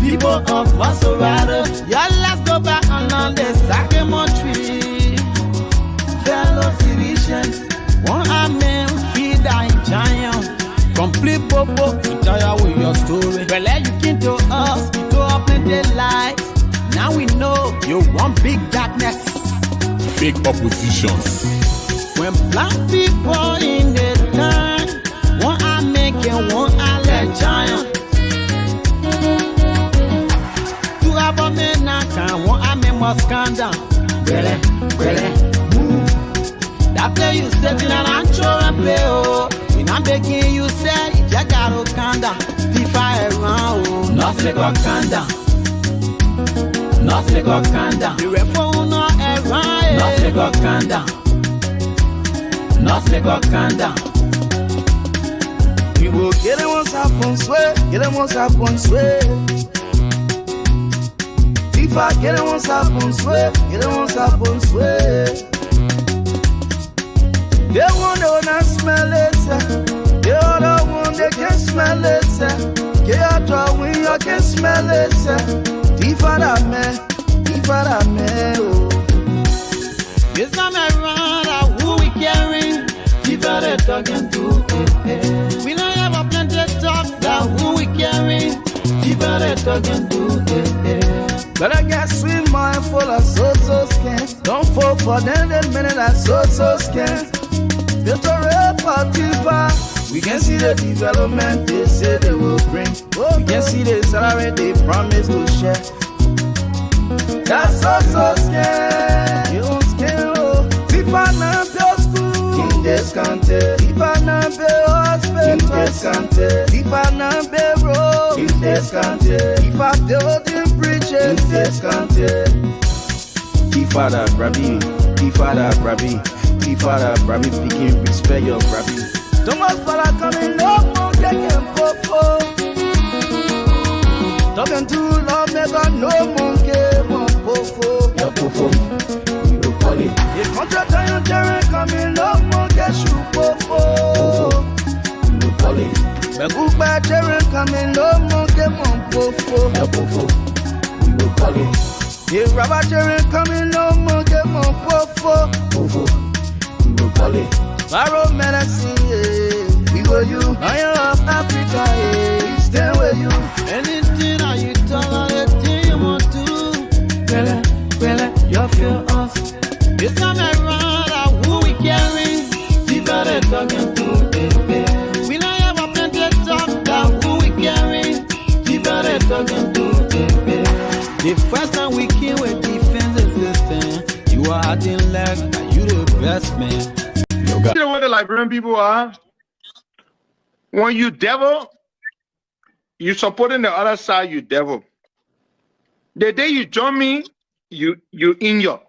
people of Maserati. Yeah, let's go back on the Sacramento tree. Fellow citizens, one amen, feed dying giant. Complete popo, retire with your story. Well, you came to us, you to open the lights. Now we know you want big darkness. Big oppositions. When black people in the time, one I make and one I let giant. To have a man now, one I make must calm down. Really, move. That play you set in an antro and play, oh. When I'm begging you say, you gotta calm down. FIFA around, oh. Nothing got calm down. Nothing got calm down. The phone not around. Nothing got calm down. Nothing got calm down. We will get it once upon swear, get it once upon swear. If I get it once upon swear, get it once upon swear. They want to not smell it, they all the one they can smell it, they are drawing, you can smell it, if I oh. This time around, who we carrying? If I talking to, we don't have a plenty talk, that who we carrying? If I talking to, Better get sweet mind full of so skin. Don't fall for them, the minute I so skin. It's a real Tifa. We can see the development they say they will bring. We can see the salary they promise to share. That's so scared. You don't scare, oh. Tifa na pay school in this country. Tifa na pay hospital in this country. Tifa na pay road in this country. Tifa building bridges in this country. Tifa da brabi, Tifa da brabi. Father, Brabby, speaking, respect your Brabby. Don't want father coming, no more getting popo. Talking too long, never no monkey, more popo. Your popo, you call it. The contract on your coming, no more get shoe popo. You call it. The good bad terrain coming, no more get more popo. Your popo, you call it. The rubber terrain coming, no more get more popo. Popo. Barrow medicine, yeah. We were you, Lion of Africa, yeah. Stay with you. Anything that you tell, anything you want to. Well, you feel us. This time around, who we carry? You better talking to, we don't have a plenty of talk, that who we carry? You better talking to, the first time we came with defensive system, you are acting like you the best man. You know what the Liberian people are? When you devil, you supporting the other side, you devil. The day you join me, you in your.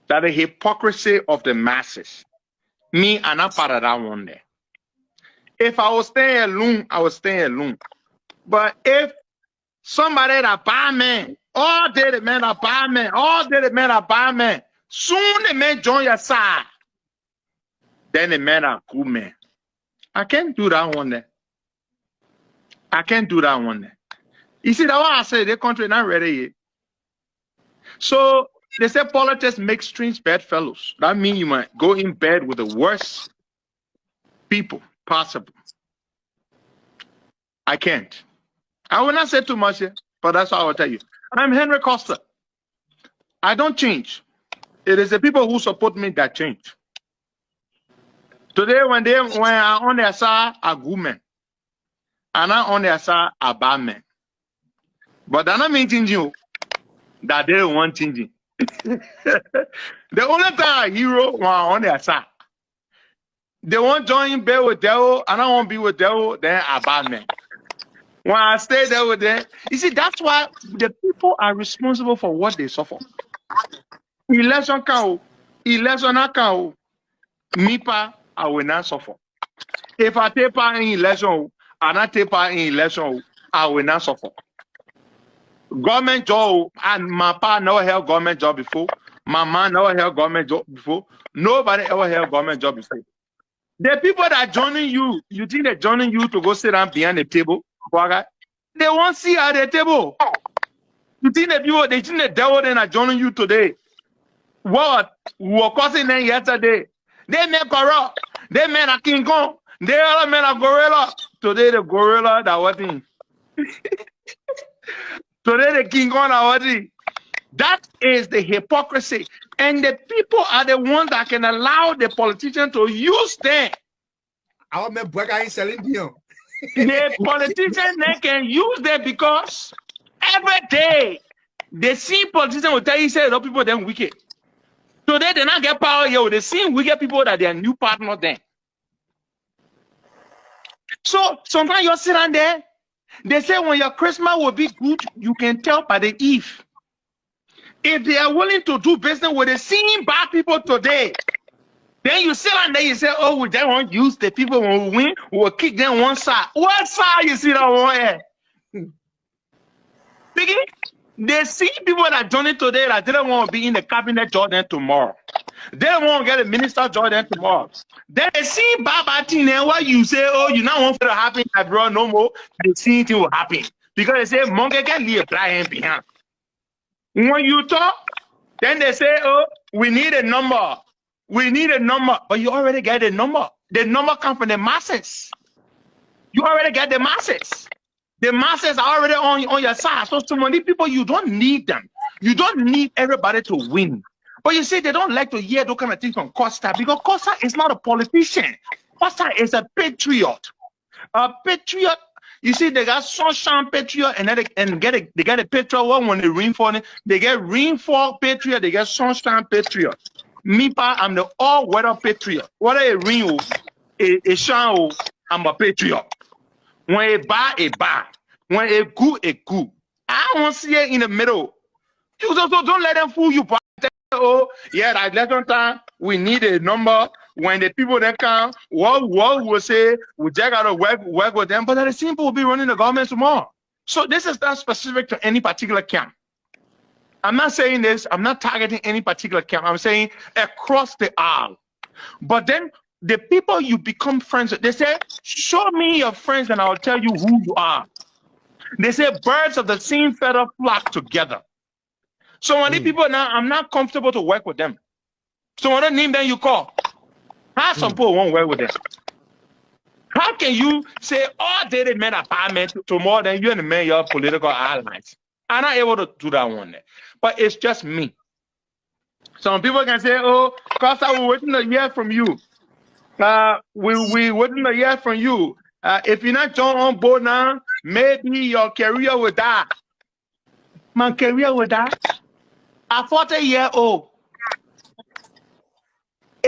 That the hypocrisy of the masses. Me, I'm not part of that one there. If I was staying alone, I was staying alone. But if somebody that buy me, all day the man that buy me, all day the man that buy me, soon the man join your side. Then the men are cool men. I can't do that one there. I can't do that one there. You see, that one I say, the country not ready yet. So they say politics make strange bedfellows. That means you might go in bed with the worst people possible. I can't. I will not say too much here, but that's what I will tell you. I'm Henry Costa. I don't change. It is the people who support me that change. Today, when I'm on their side, are good men. And I'm on their side, are bad men. But that not mean changing that they don't want changing. The only time a hero want on their side. They want join bed with devil, and I won't be with devil, then a bad man. When I stay there with them, you see, that's why the people are responsible for what they suffer. Election count, election account, MIPA, I will not suffer. If I take part in election, and I take part in election, I will not suffer. Government job, and my pa never held government job before. My man never held government job before. Nobody ever held government job before. The people that joining you, you think they're joining you to go sit down behind the table? They won't see at the table. You think the people, they think the devil then are joining you today. What? We were causing them yesterday. They men corrupt. They men are King Kong. They other men are gorilla. Today the gorilla that what thing? Today the King Kong that what thing? That is the hypocrisy. And the people are the ones that can allow the politician to use them. Our men break are selling them. The politicians they can use them because every day they see politicians will tell you say those people then wicked. Today they not get power here. They see wicked people that they are new partners then. So sometimes you sit down there. They say when your Christmas will be good, you can tell by the eve. If they are willing to do business with the same bad people today, then you sit down there, you say, oh, we just won't use the people when we win, we'll kick them one side. What side you see that one here? They see people that join it today that didn't want to be in the cabinet Jordan tomorrow. They don't want to get a minister Jordan tomorrow. Then they see bad thing and what you say, oh, you not want to happen abroad no more. They see it will happen. Because they say, monkey can leave a blind behind. When you talk, then they say, oh, we need a number. We need a number. But you already get a number. The number comes from the masses. You already get the masses. The masses are already on your side. So many people, you don't need them. You don't need everybody to win. But you see, they don't like to hear those kind of things from Costa because Costa is not a politician. Costa is a patriot. A patriot. You see, they got sunshine patriot and then they get a patriot one when they rainfall. They get rainfall patriot. They get sunshine patriot. Me, I'm the all-weather patriot. Whether it rain, a shine, I'm a patriot. When it bad. When it good. I don't see it in the middle. You also don't let them fool you. Oh, yeah, at election time, we need a number. When the people that come, what will say, we just gotta work with them, but the same people will be running the government tomorrow. So this is not specific to any particular camp. I'm not saying this, I'm not targeting any particular camp. I'm saying across the aisle. But then the people you become friends with, they say, show me your friends and I'll tell you who you are. They say birds of the same feather flock together. So when the people now, I'm not comfortable to work with them. So when I name them, you call. How some people won't work with them? How can you say all dated men are bad men to more than you and the men your political allies? I'm not able to do that one there. But it's just me. Some people can say, oh, Costa, we're waiting to hear from you. We waiting to hear from you. If you're not joined on board now, maybe your career will die. My career will die. I'm 40-year-old.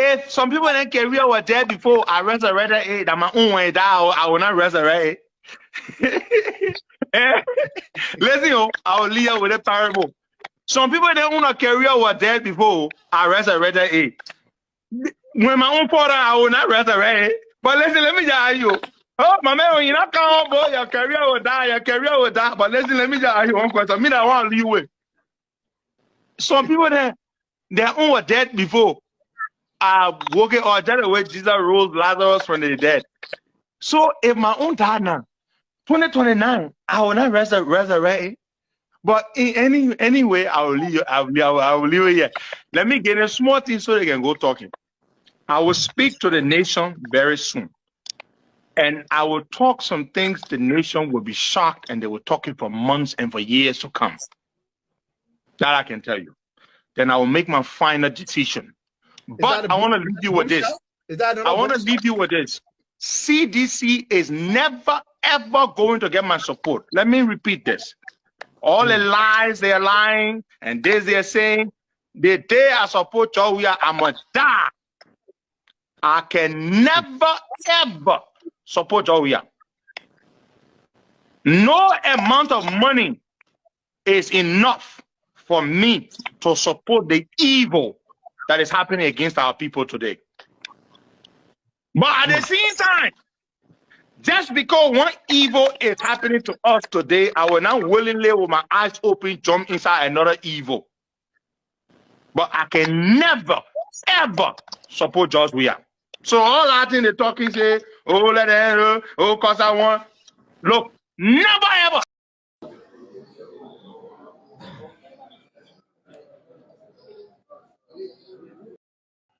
If some people in their career were dead before I resurrected it, that my own way die, I will not resurrect it. Listen, I will leave with a parable. Some people in their own career were dead before I resurrected it. When my own father, I will not resurrect it. But listen, let me tell you. Oh, my man, when you not come on board, your career will die, But listen, let me tell you one question. Me that want to leave with. Some people their own were dead before. Walking or dead away, Jesus rose Lazarus from the dead. So if my own died now, 2029, I will not resurrect. But in any way, I will leave it here. Let me get a small thing so they can go talking. I will speak to the nation very soon. And I will talk some things the nation will be shocked and they will talk it for months and for years to come. That I can tell you. Then I will make my final decision. But I want to leave you with this. I want to leave you with this. CDC is never, ever going to get my support. Let me repeat this. All the lies they are lying and this they are saying, the day I support you, I'm going to die. I can never, ever support Joya. No amount of money is enough for me to support the evil that is happening against our people today. But at the same time, just because one evil is happening to us today, I will not willingly, with my eyes open, jump inside another evil. But I can never, ever support George Weah. So all that in the talking say, oh, let them, oh, cause I want. Look, never ever.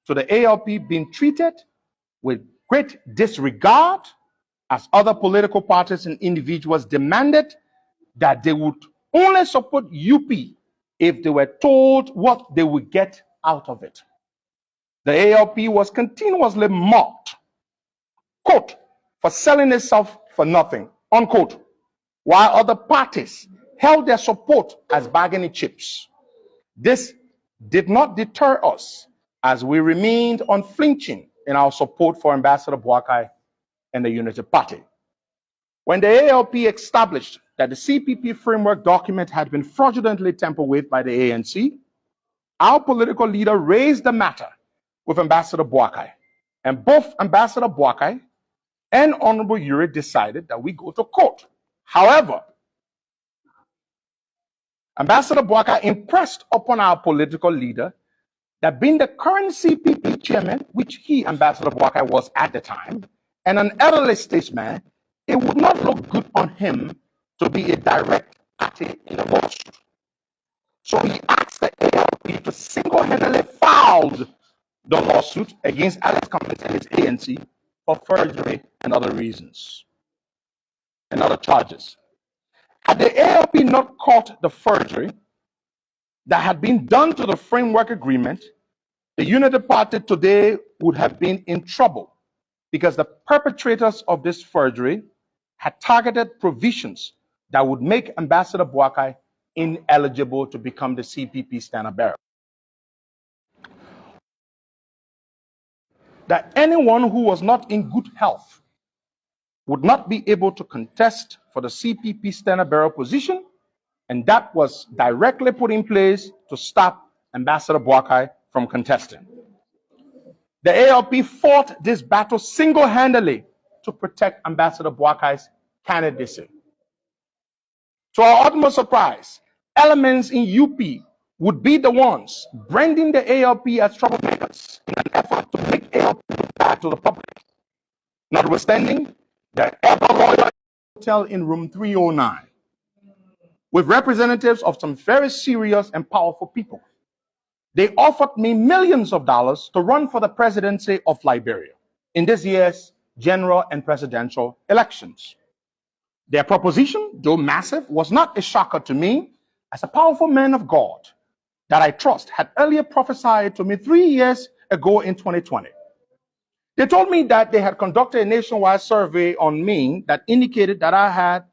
to the ALP being treated with great disregard as other political parties and individuals demanded that they would only support UP if they were told what they would get out of it. The ALP was continuously mocked, quote, for selling itself for nothing, unquote, while other parties held their support as bargaining chips. This did not deter us as we remained unflinching in our support for Ambassador Boakai and the Unity Party. When the ALP established that the CPP framework document had been fraudulently tampered with by the ANC, our political leader raised the matter with Ambassador Boakai, and both Ambassador Boakai and Honorable Uri decided that we go to court. However, Ambassador Boakai impressed upon our political leader that being the current CPP chairman, which he, Ambassador Boakai, was at the time, and an elderly statesman, it would not look good on him to be a direct party in the lawsuit. So he asked the ALP to single-handedly file the lawsuit against Alex Cummings and his ANC for forgery and other reasons and other charges. Had the ALP not caught the forgery that had been done to the framework agreement, the Unity Party today would have been in trouble because the perpetrators of this forgery had targeted provisions that would make Ambassador Boakai ineligible to become the CPP standard bearer. That anyone who was not in good health would not be able to contest for the CPP standard bearer position, and that was directly put in place to stop Ambassador Boakai from contesting. The ALP fought this battle single-handedly to protect Ambassador Boakai's candidacy. To our utmost surprise, elements in UP would be the ones branding the ALP as troublemakers in an effort to make ALP look bad to the public. Notwithstanding, the ever-loyal hotel in room 309, with representatives of some very serious and powerful people. They offered me millions of dollars to run for the presidency of Liberia in this year's general and presidential elections. Their proposition, though massive, was not a shocker to me, as a powerful man of God that I trust had earlier prophesied to me 3 years ago in 2020. They told me that they had conducted a nationwide survey on me that indicated that I had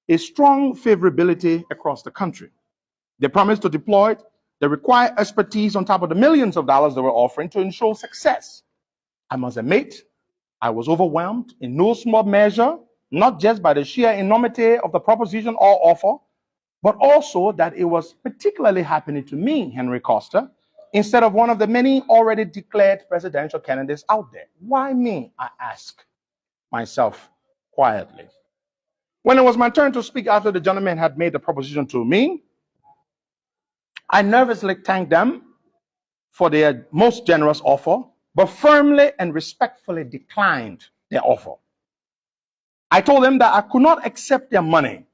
a strong favorability across the country. They promised to deploy the required expertise on top of the millions of dollars they were offering to ensure success. I must admit, I was overwhelmed in no small measure, not just by the sheer enormity of the proposition or offer, but also that it was particularly happening to me, Henry Costa, instead of one of the many already declared presidential candidates out there. Why me, I ask myself quietly. When it was my turn to speak after the gentleman had made the proposition to me, I nervously thanked them for their most generous offer, but firmly and respectfully declined their offer. I told them that I could not accept their money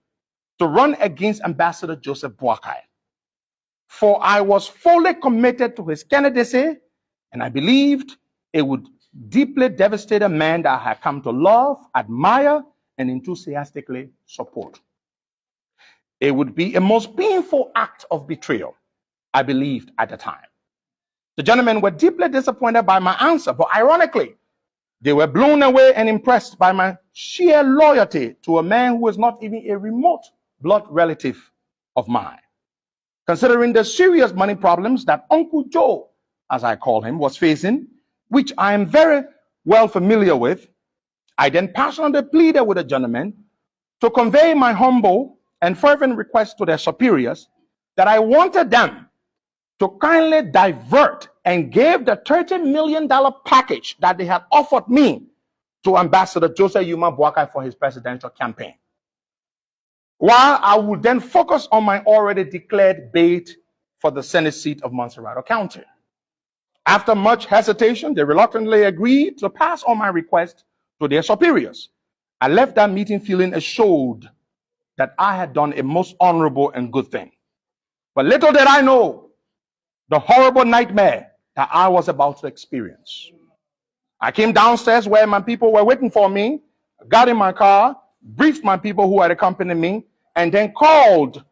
to run against Ambassador Joseph Boakai, for I was fully committed to his candidacy, and I believed it would deeply devastate a man that I had come to love, admire, and enthusiastically support. It would be a most painful act of betrayal, I believed at the time. The gentlemen were deeply disappointed by my answer, but ironically, they were blown away and impressed by my sheer loyalty to a man who was not even a remote blood relative of mine. Considering the serious money problems that Uncle Joe, as I call him, was facing, which I am very well familiar with, I then passionately pleaded with the gentlemen to convey my humble and fervent request to their superiors that I wanted them to kindly divert and give the $30 million package that they had offered me to Ambassador Joseph Yuma Boakai for his presidential campaign, while I would then focus on my already declared bid for the Senate seat of Montserrat County. After much hesitation, they reluctantly agreed to pass on my request to their superiors. I left that meeting feeling assured that I had done a most honorable and good thing. But little did I know the horrible nightmare that I was about to experience. I came downstairs where my people were waiting for me, got in my car, briefed my people who had accompanied me, and then called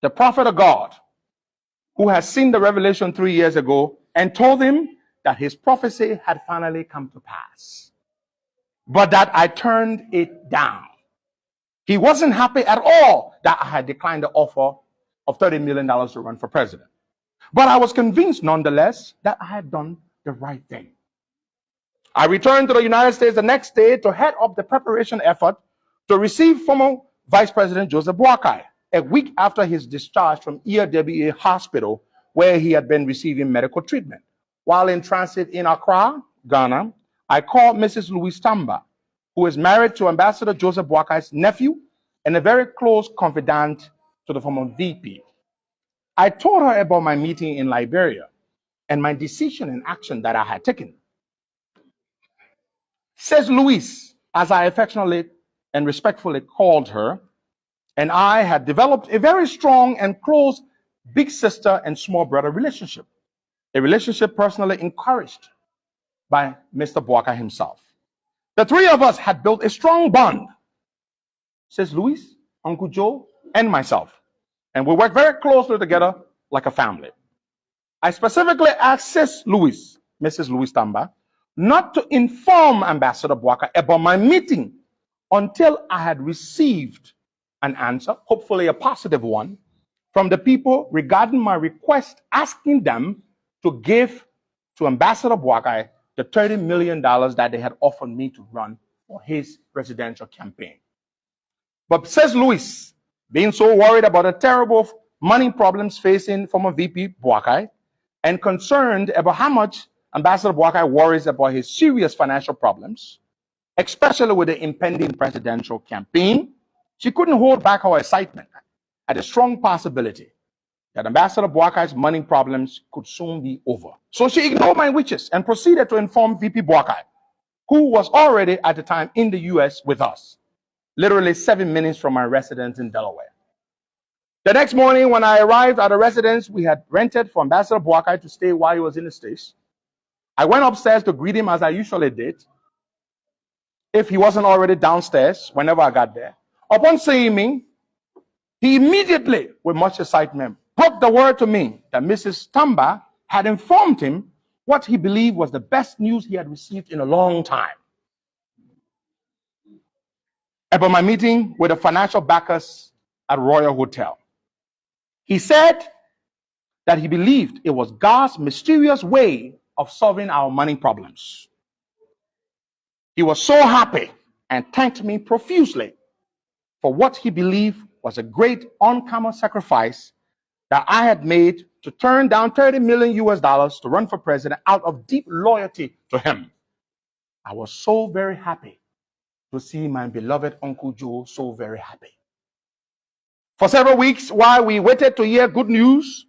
the prophet of God who had seen the revelation 3 years ago and told him that his prophecy had finally come to pass, but that I turned it down. He wasn't happy at all that I had declined the offer of $30 million to run for president. But I was convinced nonetheless that I had done the right thing. I returned to the United States the next day to head up the preparation effort to receive former Vice President Joseph Boakai, a week after his discharge from ERWA Hospital, where he had been receiving medical treatment. While in transit in Accra, Ghana, I called Mrs. Louise Tamba, who is married to Ambassador Joseph Boakai's nephew and a very close confidant to the former VP. I told her about my meeting in Liberia and my decision and action that I had taken. Says Louise, as I affectionately and respectfully called her, and I had developed a very strong and close big sister and small brother relationship, a relationship personally encouraged by Mr. Boakai himself. The three of us had built a strong bond, says Louise, Uncle Joe, and myself, and we worked very closely together like a family. I specifically asked Sis Louise, Mrs. Louise Tamba, not to inform Ambassador Boakai about my meeting until I had received an answer, hopefully a positive one, from the people regarding my request, asking them to give to Ambassador Boakai the $30 million that they had offered me to run for his presidential campaign. But says Louis, being so worried about the terrible money problems facing former VP Boakai and concerned about how much Ambassador Boakai worries about his serious financial problems, especially with the impending presidential campaign, she couldn't hold back her excitement at the strong possibility that Ambassador Boakai's money problems could soon be over. So she ignored my wishes and proceeded to inform VP Boakai, who was already at the time in the US with us, literally 7 minutes from my residence in Delaware. The next morning, when I arrived at a residence we had rented for Ambassador Boakai to stay while he was in the States, I went upstairs to greet him as I usually did, if he wasn't already downstairs whenever I got there. Upon seeing me, he immediately, with much excitement, broke the word to me that Mrs. Tamba had informed him what he believed was the best news he had received in a long time about my meeting with the financial backers at Royal Hotel. He said that he believed it was God's mysterious way of solving our money problems. He was so happy and thanked me profusely for what he believed was a great uncommon sacrifice that I had made to turn down $30 million to run for president out of deep loyalty to him. I was so very happy to see my beloved Uncle Joe so very happy. For several weeks, while we waited to hear good news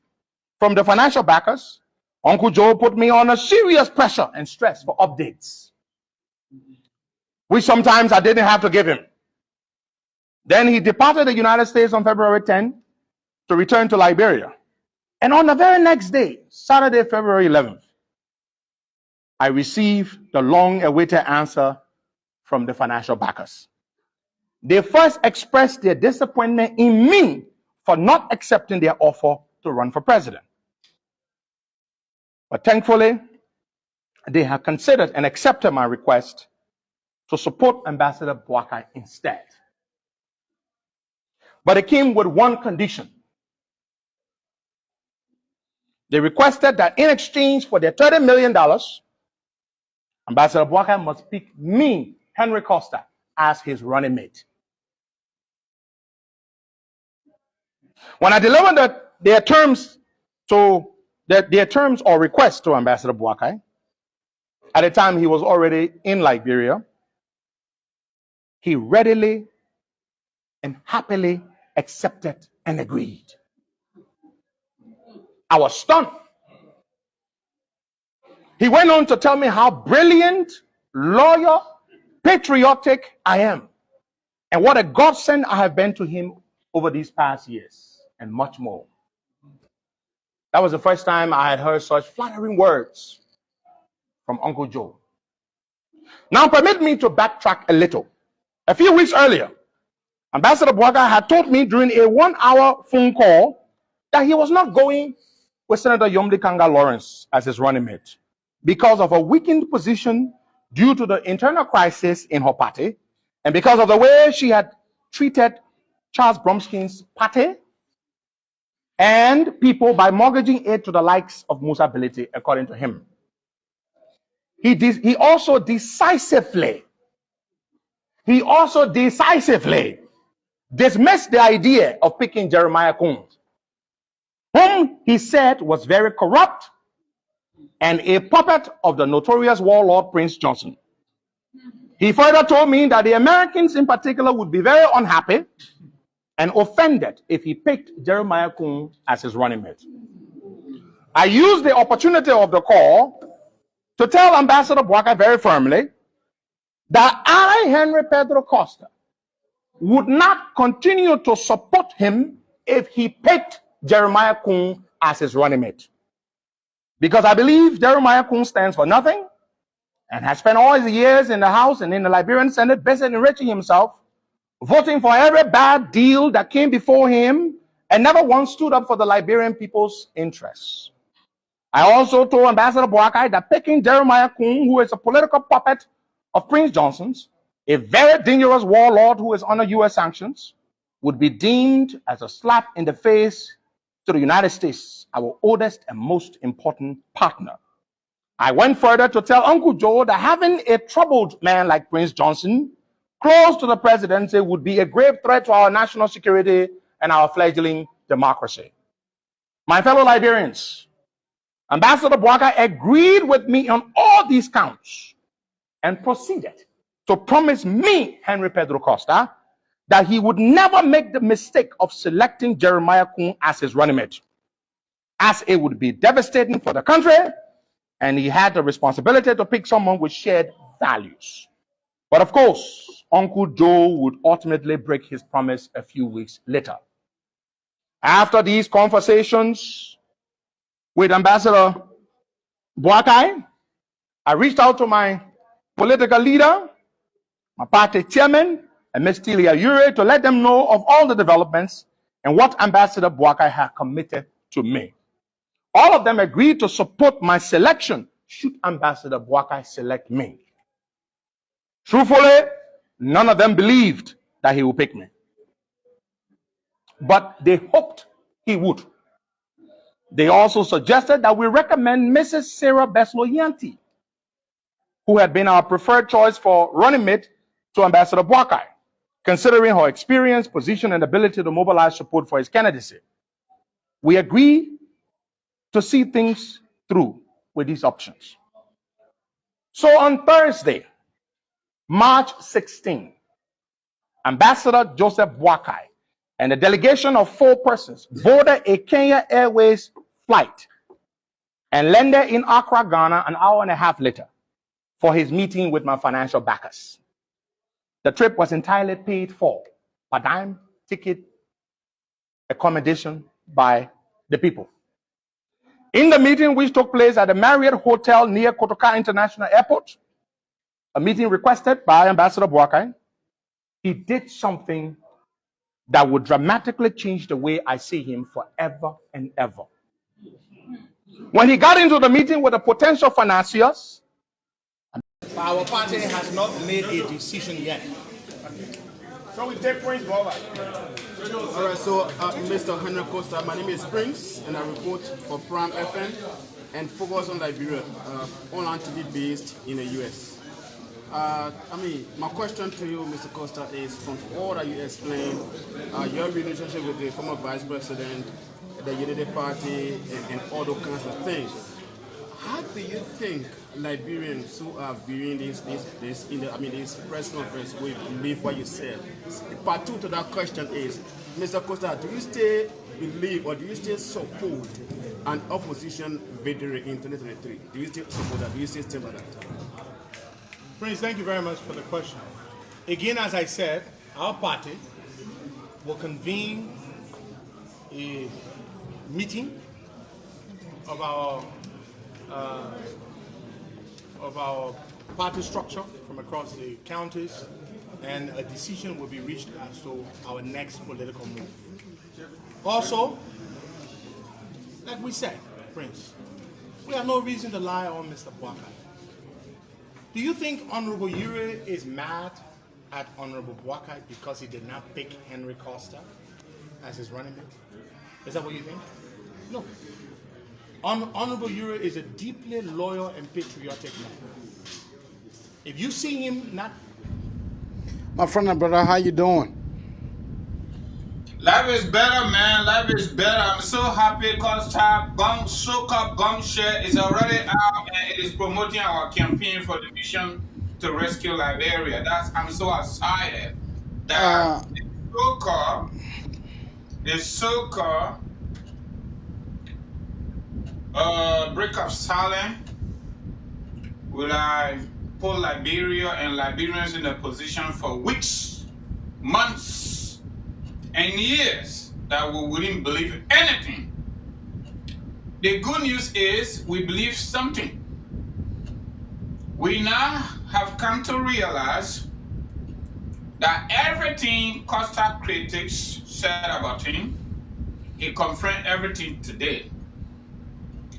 from the financial backers, Uncle Joe put me under serious pressure and stress for updates, which sometimes I didn't have to give him. Then he departed the United States on February 10 to return to Liberia. And on the very next day, Saturday, February 11th, I received the long-awaited answer from the financial backers. They first expressed their disappointment in me for not accepting their offer to run for president. But thankfully, they have considered and accepted my request to support Ambassador Boakai instead. But it came with one condition. They requested that in exchange for their $30 million, Ambassador Boakai must pick me, Henry Costa, as his running mate. When I delivered their terms or requests to Ambassador Boakai, at the time he was already in Liberia, he readily and happily accepted and agreed. I was stunned. He went on to tell me how brilliant, loyal, patriotic I am, and what a godsend I have been to him over these past years, and much more. That was the first time I had heard such flattering words from Uncle Joe. Now permit me to backtrack a little. A few weeks earlier, Ambassador Boakai had told me during a 1-hour phone call that he was not going with Senator Yomdi Kanga Lawrence as his running mate because of a weakened position due to the internal crisis in her party and because of the way she had treated Charles Bromskin's party and people by mortgaging it to the likes of Musa Bility, according to him. He also decisively dismissed the idea of picking Jeremiah Coons, whom he said was very corrupt and a puppet of the notorious warlord Prince Johnson. He further told me that the Americans in particular would be very unhappy and offended if he picked Jeremiah Coons as his running mate. I used the opportunity of the call to tell Ambassador Boakai very firmly that I, Henry Pedro Costa, would not continue to support him if he picked Jeremiah Coons as his running mate. Because I believe Jeremiah Coons stands for nothing and has spent all his years in the House and in the Liberian Senate busy enriching himself, voting for every bad deal that came before him and never once stood up for the Liberian people's interests. I also told Ambassador Boakai that picking Jeremiah Coons, who is a political puppet of Prince Johnson's, a very dangerous warlord who is under U.S. sanctions, would be deemed as a slap in the face to the United States, our oldest and most important partner. I went further to tell Uncle Joe that having a troubled man like Prince Johnson close to the presidency would be a grave threat to our national security and our fledgling democracy. My fellow Liberians, Ambassador Boakai agreed with me on all these counts and proceeded to promise me, Henry Pedro Costa, that he would never make the mistake of selecting Jeremiah Coons as his running mate, as it would be devastating for the country, and he had the responsibility to pick someone with shared values. But of course, Uncle Joe would ultimately break his promise a few weeks later. After these conversations with Ambassador Boakai, I reached out to my political leader, my party chairman, and Ms. Tilia Ure to let them know of all the developments and what Ambassador Boakai had committed to me. All of them agreed to support my selection should Ambassador Boakai select me. Truthfully, none of them believed that he would pick me, but they hoped he would. They also suggested that we recommend Mrs. Sarah Beslo Yanti, who had been our preferred choice for running mate to Ambassador Boakai, considering her experience, position, and ability to mobilize support for his candidacy. We agreed to see things through with these options. So on Thursday, March 16, Ambassador Joseph Boakai and a delegation of 4 persons boarded a Kenya Airways flight and landed in Accra, Ghana an hour and a half later for his meeting with my financial backers. The trip was entirely paid for, per dime, ticket, accommodation by the people. In the meeting, which took place at the Marriott Hotel near Kotoka International Airport, a meeting requested by Ambassador Boakai, he did something that would dramatically change the way I see him forever and ever. When he got into the meeting with the potential financiers, Our party has not made a decision yet. So we take Prince Boakai. All right, so Mr. Henry Costa, my name is Prince, and I report for Pram FM and focus on Liberia, online TV based in the US. My question to you, Mr. Costa, is from all that you explained, your relationship with the former Vice President, the Unity Party, and all those kinds of things. How do you think Liberians who are viewing this press conference will believe what you said? Part 2 to that question is, Mr. Costa, do you still believe or do you still support an opposition victory in 2023? Do you still support that? Do you still stand by that? Prince, thank you very much for the question. Again, as I said, our party will convene a meeting of our party structure from across the counties, and a decision will be reached as to our next political move. Also, like we said, Prince, we have no reason to lie on Mr. Boakai. Do you think Honorable Ure is mad at Honorable Boakai because he did not pick Henry Costa as his running mate? Is that what you think? No. Honorable Ure is a deeply loyal and patriotic man. If you see him not... My friend and brother, how you doing? Life is better, man. Life is better. I'm so happy Costa Soca Bombshell is already out and it is promoting our campaign for the mission to rescue Liberia. I'm so excited that the Soca break of silence will put Liberia and Liberians in a position for weeks, months, and years that we wouldn't believe anything. The good news is we believe something. We now have come to realize that everything Costa critics said about him, he confirmed everything today.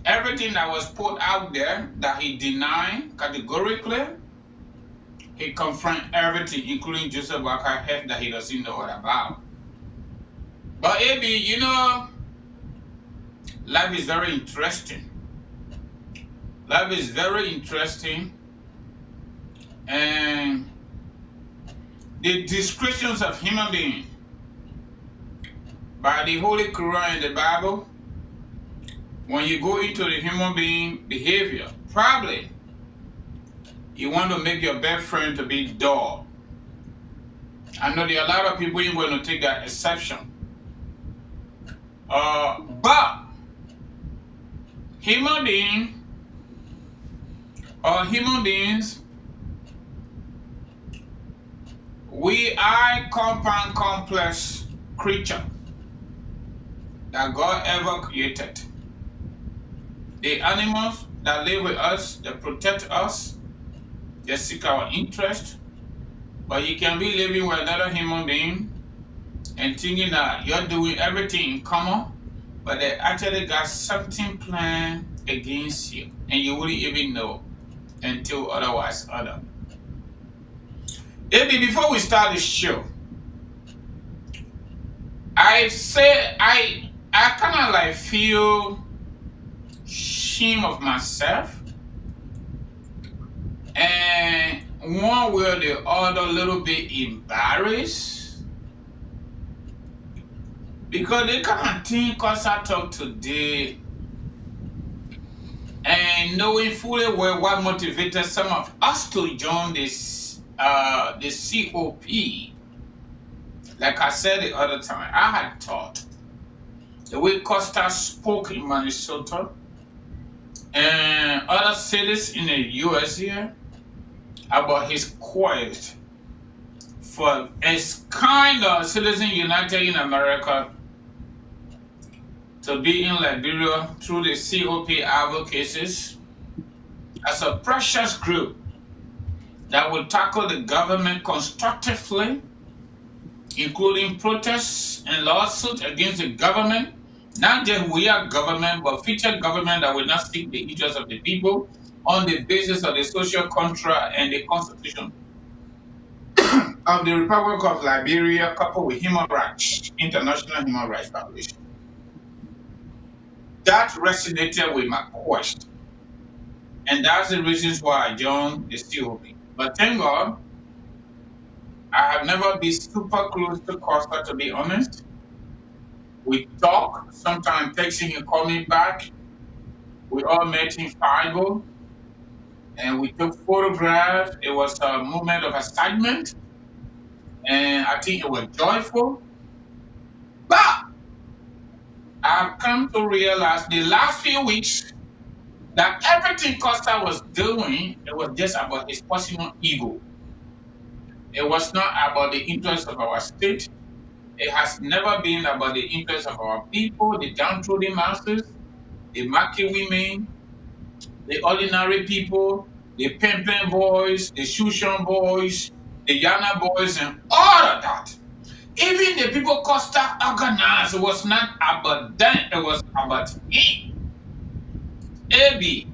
Everything that was put out there that he denied categorically, he confirmed everything, including Joseph Boakai health that he doesn't know what about. But AB, you know, life is very interesting. Life is very interesting. And the descriptions of human being by the Holy Quran and the Bible, when you go into the human being behavior, probably you want to make your best friend to be dull. I know there are a lot of people who are going to take that exception. But human beings, we are compound complex creature that God ever created. The animals that live with us, they protect us, they seek our interest. But you can be living with another human being and thinking that you're doing everything in common, but they actually got something planned against you, and you wouldn't even know until otherwise other. Maybe before we start the show, I kind of like feel shame of myself, and one way or the other a little bit embarrassed, because the kind of thing Costa talked today, and knowing fully well what motivated some of us to join this the COP. Like I said the other time, I had thought the way Costa spoke in Minnesota and other cities in the US here about his quest for his kind of Citizen United in America to be in Liberia through the COP advocacies as a precious group that will tackle the government constructively, including protests and lawsuits against the government, not just we are government, but future government that will not seek the interests of the people on the basis of the social contract and the constitution of the Republic of Liberia, coupled with human rights, international human rights violation. That resonated with my quest, and that's the reasons why I joined the COP. But thank God, I have never been super close to Costa, to be honest. We talk, sometimes texting him, call me back. We all met in Fargo, and we took photographs. It was a moment of excitement, and I think it was joyful. But I've come to realize the last few weeks that everything Costa was doing, it was just about his personal ego. It was not about the interests of our state. It has never been about the interests of our people, the downtrodden masses. the market women, the ordinary people, the pimping boys, the shushan boys, the Yana boys, and all of that. Even the people Costa organized was not about them, it was about him. AB,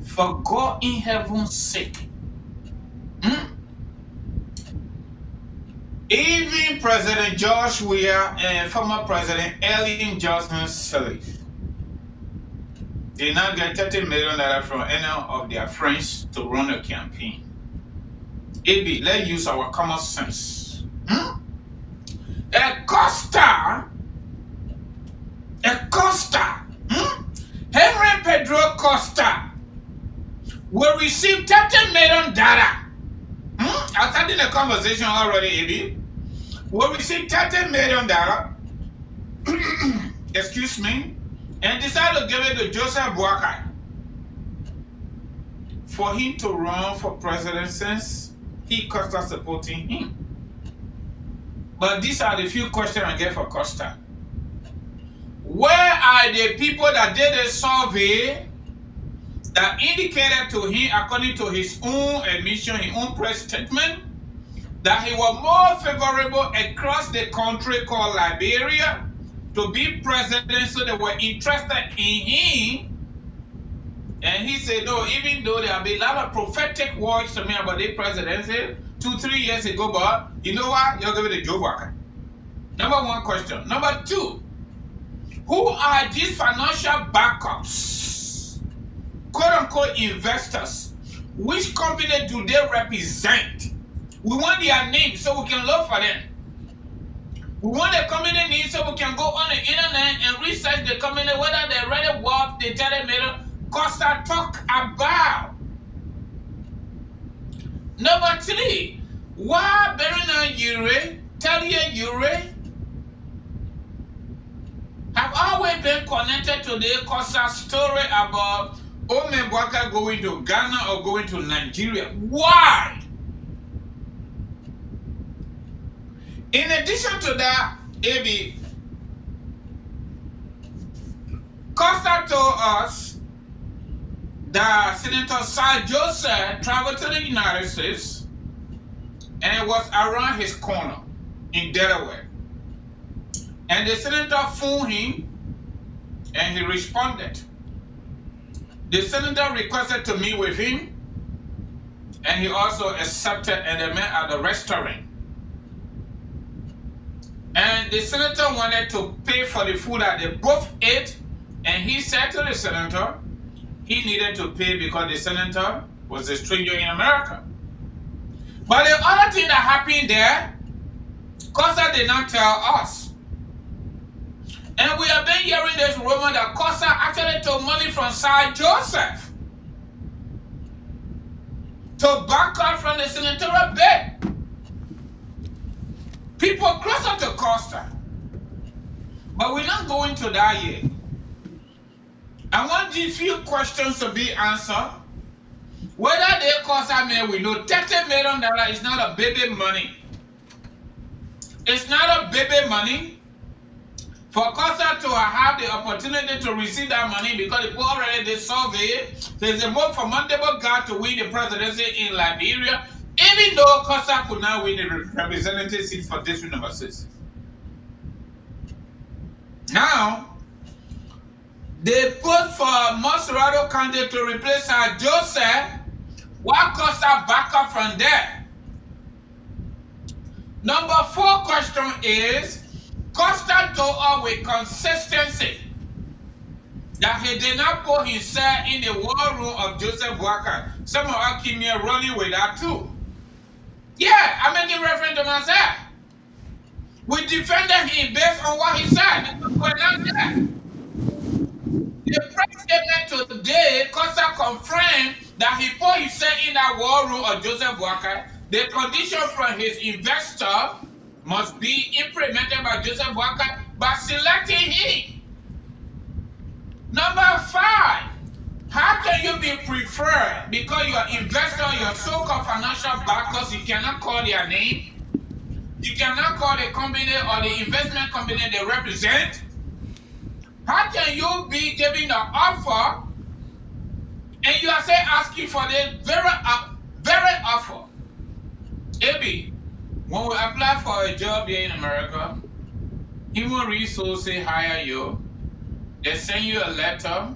for God in heaven's sake. Even President George Weah and former President Ellen Johnson Sirleaf did not get $30 million from any of their friends to run a campaign. AB, let's use our common sense. A Costa, Henry Pedro Costa will receive $30 million. I started the conversation already, AB. Will receive $30 million, excuse me, and decide to give it to Joseph Boakai for him to run for president since he Costa supporting him. But these are the few questions I get for Costa. Where are the people that did a survey that indicated to him, according to his own admission, his own press statement, that he was more favorable across the country called Liberia to be president, so they were interested in him? And he said, no, even though there have been a lot of prophetic words to me about the presidency 2-3 years ago, but you know what? You'll give it to Joe Walker. Number one question. Number two, who are these financial backups, quote-unquote investors? Which company do they represent? We want their name so we can look for them. We want the company name so we can go on the internet and research the company, whether they really worth the $30 million Costa talk about. Number three, why Berina Ure, Talia Ure, have always been connected to the Costa story about Ome Bwaka going to Ghana or going to Nigeria. Why? In addition to that, AB, Costa told us that Senator Sir Joseph traveled to the United States and it was around his corner in Delaware. And the senator phoned him and he responded. The senator requested to meet with him and he also accepted, and they met at the restaurant. And the senator wanted to pay for the food that they both ate, and he said to the senator he needed to pay because the senator was a stranger in America. But the other thing that happened there, Costa did not tell us. And we have been hearing this rumor that Costa actually took money from Sir Joseph to back up from the senatorial bid. People closer to Costa. But we're not going to that yet. I want these few questions to be answered. Whether they Costa may, we know $30 million is not a baby money. It's not a baby money. For Costa to have the opportunity to receive that money because people already did survey, there's a more formidable guy to win the presidency in Liberia, even though Costa could not win the representative seat for district number 6. Now, they put for Monserrato candidate to replace Sir Joseph, while Costa back up from there. Number 4 question is, Costa told us with consistency that he did not put himself in the war room of Joseph Boakai. Some of us keep me running with that too. Yeah, I'm making reference to myself. We defended him based on what he said. We're not there. The press statement today, Costa confirmed that he put himself in that war room of Joseph Boakai. The condition from his investor must be implemented by Joseph Boakai by selecting him. Number 5, how can you be preferred because your investor, your so-called financial backers, you cannot call their name, you cannot call the company or the investment company they represent, How can you be giving the offer and you are saying asking for the very offer? Maybe when we apply for a job here in America, human resources hire you, they send you a letter,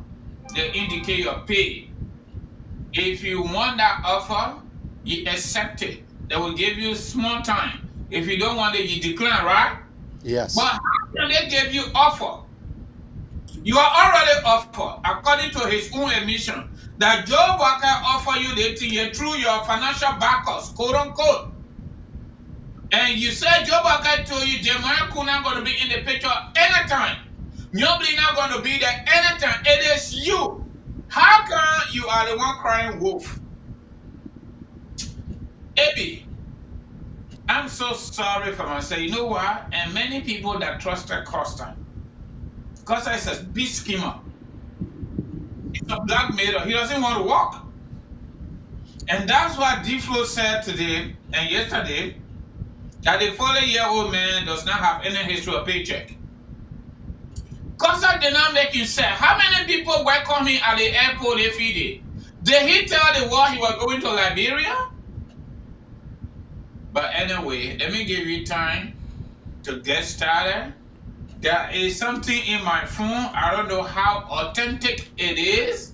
they indicate your pay. If you want that offer, you accept it. They will give you small time. If you don't want it, you decline, right? Yes. But how can they give you offer? You are already offered, according to his own admission, that Joe Walker offer you the thing through your financial backers, quote unquote. And you said Joe Walker told you Jeremiah Coon not going to be in the picture anytime. Nobody not going to be there anytime. It is you. How come you are the one crying wolf? Abby, I'm so sorry for myself. You know what? And many people that trusted Costa. Costa is a big schemer. He's a blackmailer. He doesn't want to walk. And that's what D-Flow said today and yesterday, that the 40-year-old man does not have any history of paycheck. Costa did not make him say, how many people welcome him at the airport every day? Did he tell the world he was going to Liberia? But anyway, let me give you time to get started. There is something in my phone. I don't know how authentic it is.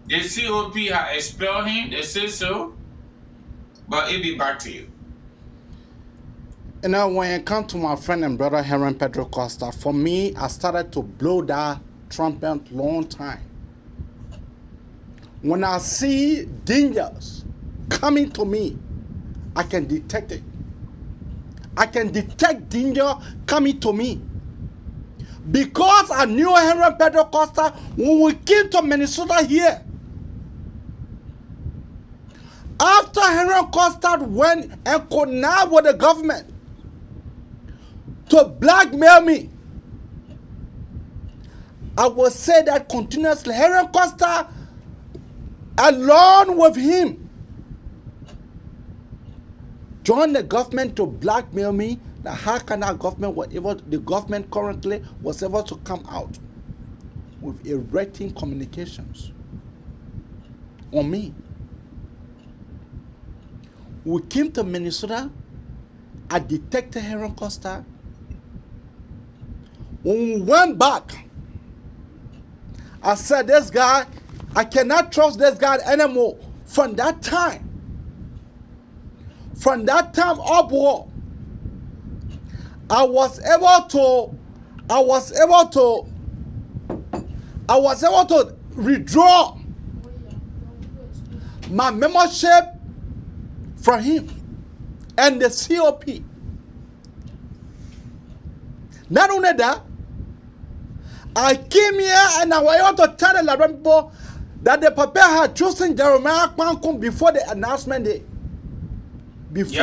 The COP has expelled him. They say so. But it'll be back to you. You know, when it comes to my friend and brother Heron Pedro Costa, for me, I started to blow that trumpet long time. When I see dangers coming to me, I can detect it. I can detect danger coming to me. Because I knew Heron Pedro Costa when we came to Minnesota here. After Heron Costa went and connived with the government to blackmail me, I will say that continuously. Heron Costa, along with him, joined the government to blackmail me. That how can our government, whatever the government currently was able to come out with erecting communications on me. We came to Minnesota. I detected Heron Costa. When we went back, I said, this guy, I cannot trust this guy anymore. From that time upward, I was able to withdraw my membership from him and the COP. Not only that, I came here and I was able to tell the Liberian people that the Papa had chosen Jeremiah Kwankun before the announcement day. Before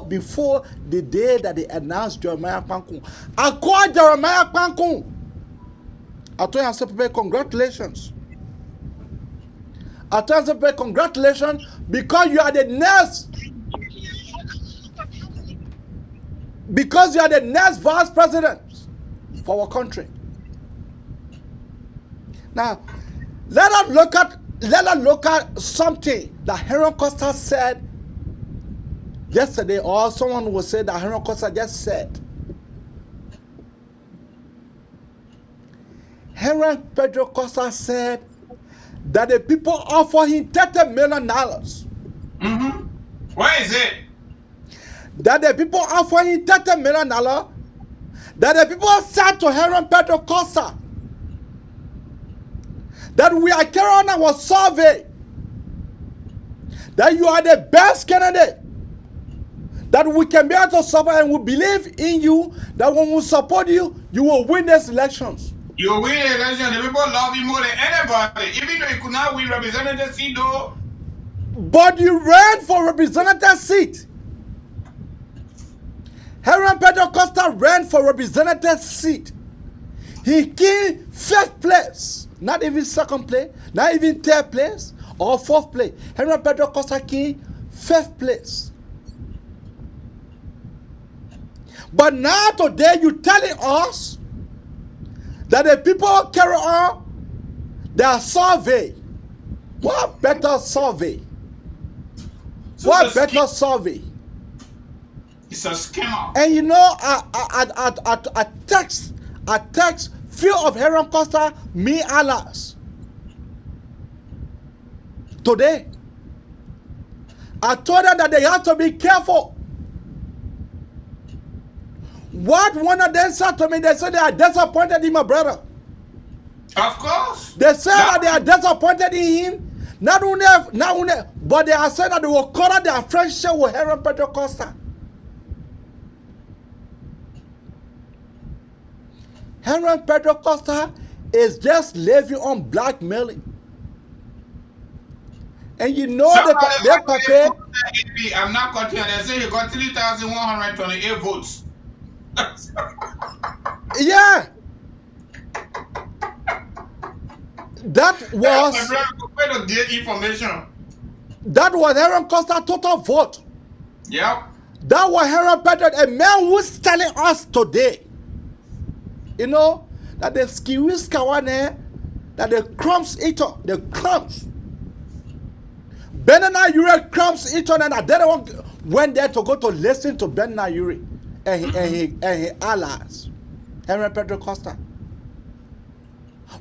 the day that they announced Jeremiah Kwankun. I called Jeremiah Kwankun. I told him, I said, Papa, congratulations. I told him, Papa, congratulations, because you are the next. Because you are the next vice president for our country. Now, let us look at something that Heron Costa said yesterday, or someone will say that Heron Costa just said. Heron Pedro Costa said that the people offer him $30 million. Mm-hmm. Where is it? That the people offer him $30 million. That the people said to Heron Pedro Costa that we are carrying our survey, that you are the best candidate, that we can be able to support, and we believe in you, that when we support you, you will win these elections. You will win the election. The people love you more than anybody, even though you could not win representative seat though. But you ran for representative seat. Heron Pedro Costa ran for representative seat. He came fifth place, not even second place, not even third place or fourth place. Heron Pedro Costa came fifth place. But now today you're telling us that the people carry on their survey. What better survey? So What it's a better scam. survey? It's a scammer. And you know, I text few of Heron Costa me alas today. I told them that they have to be careful. What one of them said to me, they said they are disappointed in my brother. Of course. They said that they are disappointed in him. Not only, but they are saying that they will color their friendship with Heron Pedro Costa. Heron Pedro Costa is just living on blackmailing. And you know they prepare. I'm not cutting. They say he got 3,128 votes. Yeah. That was information. That was Heron Costa total vote. Yep. That was Heron Pedro, a man who's telling us today, you know, that the skiwis kawane, that the crumbs each other, the crumbs. Benana Yuri crumbs each other, and I didn't went there to go to listen to Benana Yuri and his allies, Heron Pedro Costa.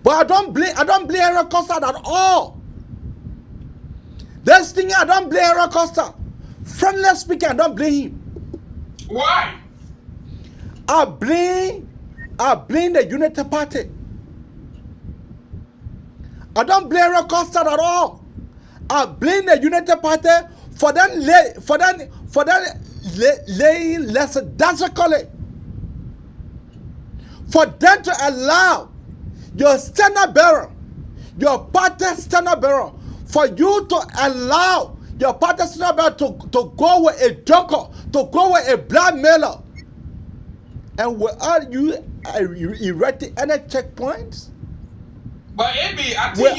But I don't blame Heron Costa at all. This thing I don't blame Heron Costa. Friendly speaking, I don't blame him. Why? I blame the Unity Party. I don't blame Heron Costa at all. I blame the Unity Party for them laying less drastically. For them to allow your standard bearer, your party standard bearer, for you to allow your party standard bearer to go with a joker, to go with a blackmailer, and without you erecting any checkpoints. But AB, I think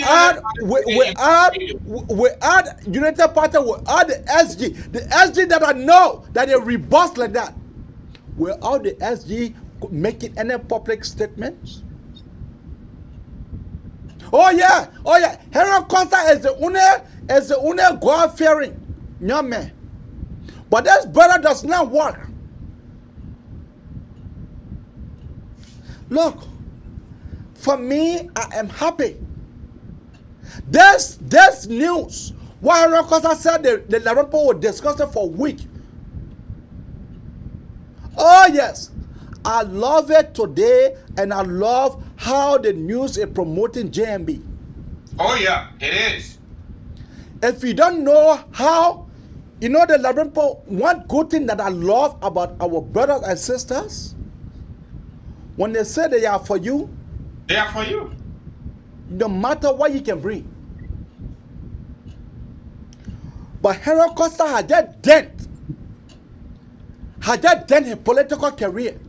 without United Party, without the SG that I know that they rebuffed like that, without the SG making any public statements. Oh yeah. Heron Costa is the only God-fearing young man. But this brother does not work. Look, for me, I am happy. This news, what Heron Costa said, the Larampo will discuss it for a week. Oh yes, I love it today, and I love how the news is promoting JMB. Oh yeah, it is. If you don't know how, you know the Larampo, one good thing that I love about our brothers and sisters, when they say they are for you, they are for you. No matter what you can bring. But Heron Costa had just done his political career.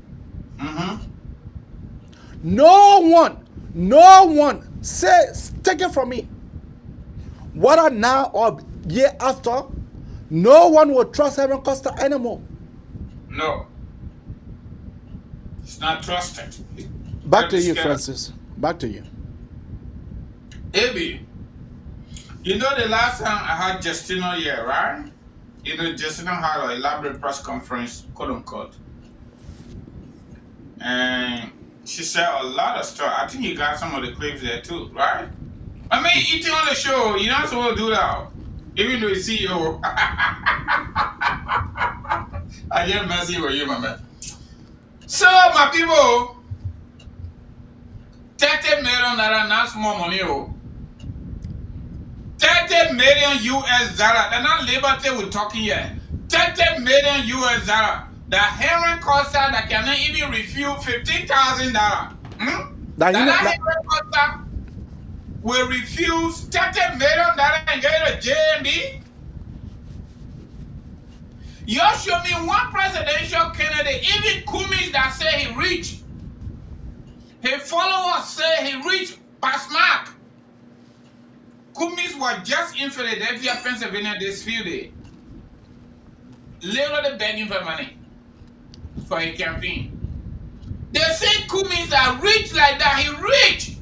Mm-hmm. No one says, take it from me, whether now or year after, no one will trust Heron Costa anymore. No. It's not trusted. Back to you, Francis. Back to you. AB, you know the last time I had Justino here, right? You know, Justino had an elaborate press conference, quote unquote. And she said a lot of stuff. I think you got some of the clips there too, right? I mean, eating on the show, you're not supposed to do that. Even though it's CEO. I get messy with you, my man. So, my people, 30 million naira, not small money. 30 million US dollar. They're not liberty we're talking here. 30 million US dollar. The Heron Costa that cannot even refuse $15,000. That Heron Costa will refuse $30 million and get a JMB. You show me one presidential candidate, even Kumis that say he rich. His followers say he rich past mark. Kumis was just in Philadelphia, Pennsylvania this few days. Literally begging for money for a campaign. They say Kumis are rich like that. He rich.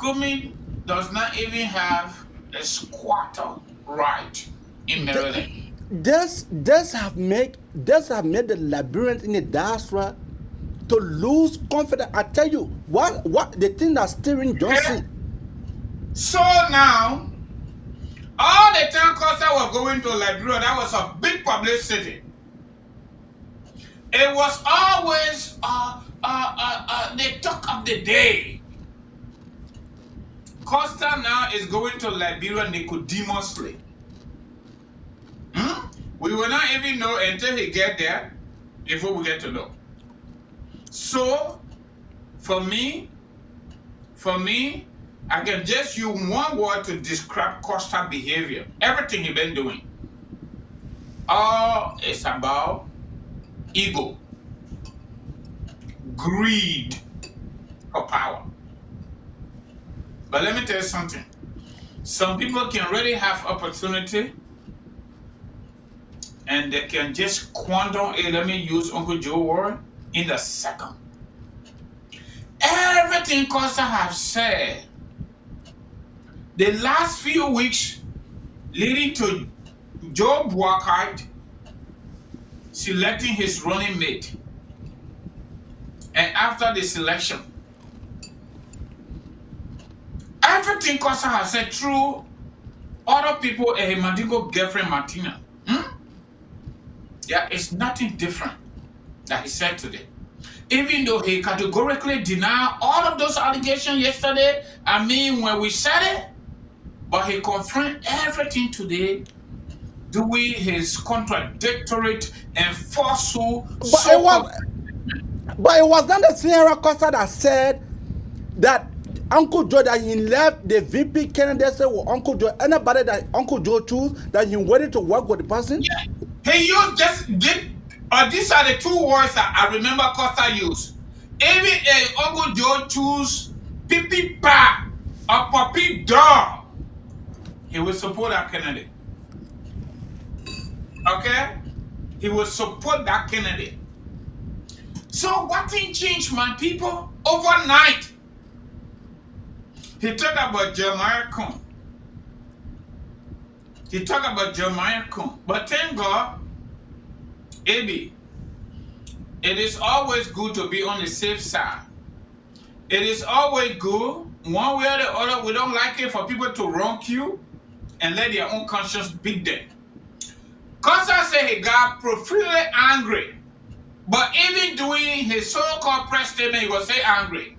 Kumi does not even have a squatter right in Maryland. This have made the Liberians in the diaspora to lose confidence. I tell you, what the thing that's steering Johnson. So now, all the time Costa was going to Liberia, that was a big publicity. It was always the talk of the day. Costa now is going to Liberia Nicodemously. We will not even know until he get there before we get to know. So, for me, I can just use one word to describe Costa behavior. Everything he been doing. All is about ego, greed for power. But let me tell you something. Some people can really have opportunity and they can just squander it. Let me use Uncle Joe word in the second. Everything Costa have said the last few weeks leading to Joe Boakai selecting his running mate. And after the selection, everything Costa has said through other people and Mandingo girlfriend Martina. There is nothing different that he said today. Even though he categorically denied all of those allegations yesterday, when we said it, but he confirmed everything today, doing his contradictory and falsehood. But it was not the Sierra Costa that said that Uncle Joe, that he left the VP candidacy with Uncle Joe. Anybody that Uncle Joe choose, that he waited to work with the person? Yeah. He used these are the two words that I remember Costa used. Even Uncle Joe choose Pipi Pa or Papi Dog, he will support that candidate. Okay? He will support that candidate. So what thing changed, my people, overnight? He talked about Jeremiah Kuhn. But thank God, AB, it is always good to be on the safe side. It is always good, one way or the other, we don't like it for people to wrong you and let their own conscience beat them. Costa said he got profoundly angry, but even doing his so-called press statement, he was say angry.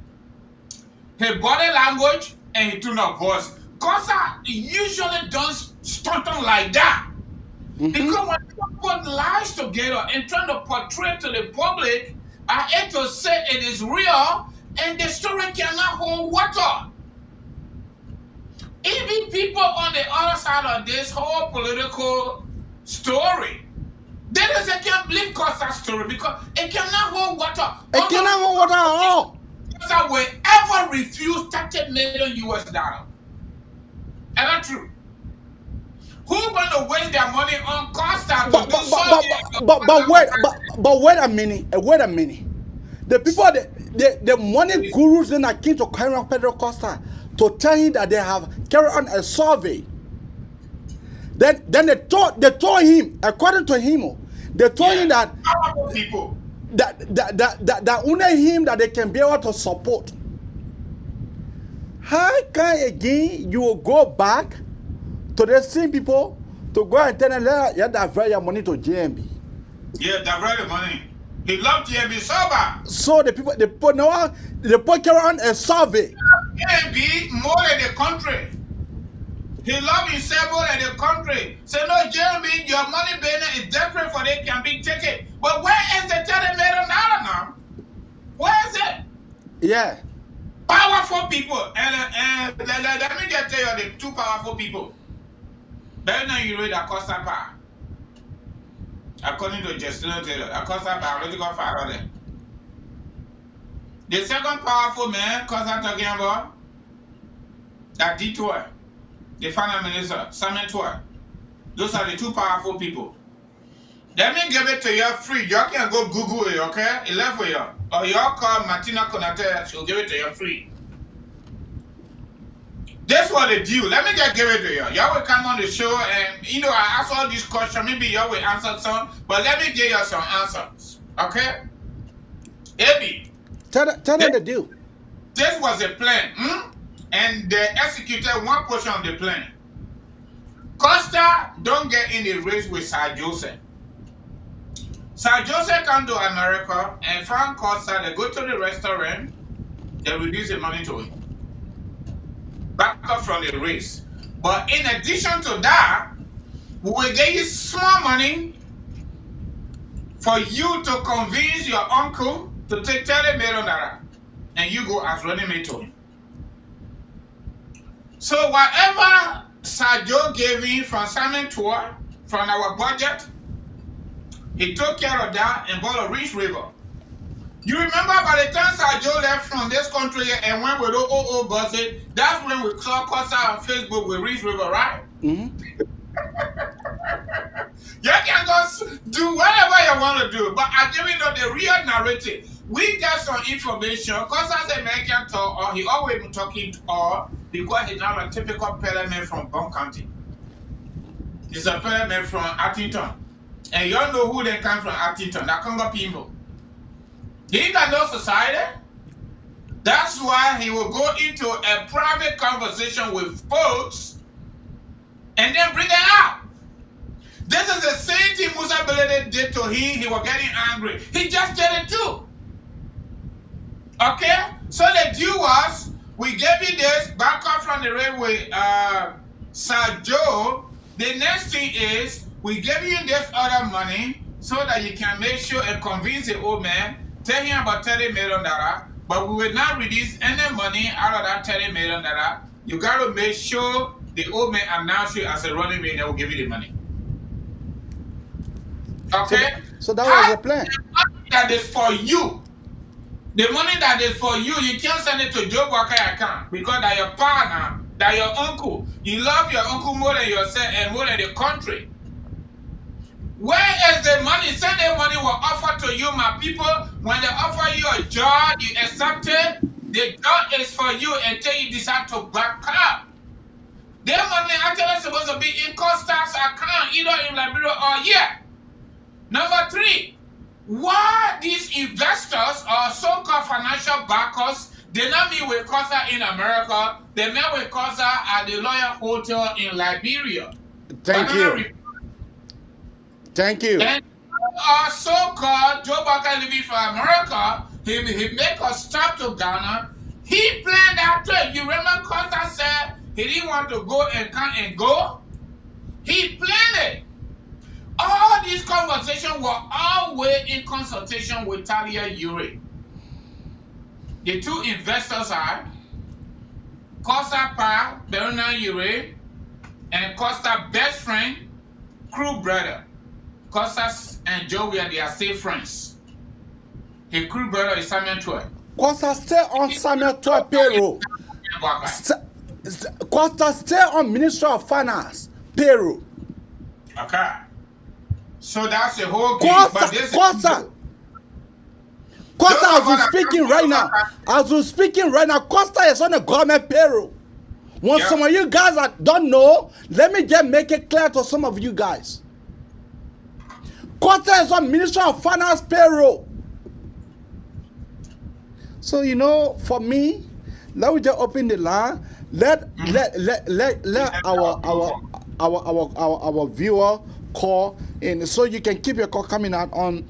His body language and he tone of voice. Costa usually does something like that. Because when people put lies together and trying to portray to the public, I hate to say it is real, and the story cannot hold water. Even people on the other side of this whole political story, they can't believe Costa's story because it cannot hold water. It cannot hold water at all. Costa will ever refuse $30 million. Is that true? Who's going to waste their money on Costa to do something? But wait a minute. The people, the money gurus then are keen to carry on Pedro Costa to tell him that they have carried on a survey. Then they told him, according to him, they told him that people that only him that they can be able to support. How can again you will go back to the same people to go and tell them that you divert your money to JMB? Yeah, divert the money. He loved JMB sober. So the people carry on a survey. JMB more than the country. He loved himself more than the country. Say no, JMB, your money business is different for they can be taken. But where is the $30 million now? Where is it? Yeah. Powerful people. And let me just tell you the two powerful people. Better than you read Acosta Power. According to Justin Taylor, Acosta Power, political fire there. The second powerful man, Costa talking about, that D2, the finance minister, Samuel Toy. Those are the two powerful people. Let me give it to you free. You can go Google it, okay? It left for you. Or you call Martina Konate, she'll give it to you free. That's what they do. Let me just give it to you. Y'all will come on the show and, you know, I ask all these questions. Maybe y'all will answer some, but let me give you some answers, okay? Ebi. Tell them the deal. This was a plan, and they executed one portion of the plan. Costa don't get in the race with Sir Joseph. Sir Joseph come to America and found Costa. They go to the restaurant, they reduce the money to him. Back up from the race. But in addition to that, we will give you small money for you to convince your uncle to take $30 million and you go as running mate to him. So whatever Sir Joe gave him from Simon Tour, from our budget, he took care of that and bought a Reach River. You remember by the time Sir Joe left from this country and went with OOO buses, that's when we saw Costa on Facebook with Reach River, right? Mm-hmm. You can go do whatever you want to do, but I'm giving you the real narrative. We get some information. Costa's American talk, or he always been talking to all because he's not a typical parliament from Bond County. He's a parliament from Attington. And you all know who they come from Attington, the Congo people. He got no society. That's why he will go into a private conversation with folks and then bring it out. This is the same thing Musa Belede did to him. He was getting angry. He just did it too. Okay? So the deal was, we gave you this back up from the railway, Sir Joe. The next thing is, we give you this other money so that you can make sure and convince the old man, tell him about $30 million, but we will not release any money out of that $30 million. You got to make sure the old man announce you as a running mate and will give you the money. Okay? So that was the plan. The money that is for you. The money that is for you, you can't send it to Joe Walker account because that's your partner, that's your uncle. You love your uncle more than yourself and more than the country. Where is the money? Send the money will offer to you, my people. When they offer you a job, you accept it. The job is for you until you decide to back up. Their money actually supposed to be in Costa's account, either in Liberia or here. Number 3, why these investors or so-called financial backers, they not meet with Costa in America, they met with Costa at the Loyal Hotel in Liberia. Thank you. Thank you. And so-called Joe Barker living for America, he make a stop to Ghana. He planned that trip. You remember Costa said he didn't want to go and come and go? He planned it. All these conversations were always in consultation with Talia Ure. The two investors are Costa Pa, Bernard Ure, and Costa best friend, crew brother. Costa and Joe, they are still friends. His crew brother is Samuel Toy. Costa stay on Samuel Toy payroll. Costa stay on Ministry of Finance payroll. Okay. So that's the whole game. Costa, as we're speaking right now, Costa is on the government payroll. Once some of you guys that don't know, let me just make it clear to some of you guys. Costa is on Ministry of Finance payroll. So you know, for me, let me just open the line. Let our viewer call in, so you can keep your call coming out on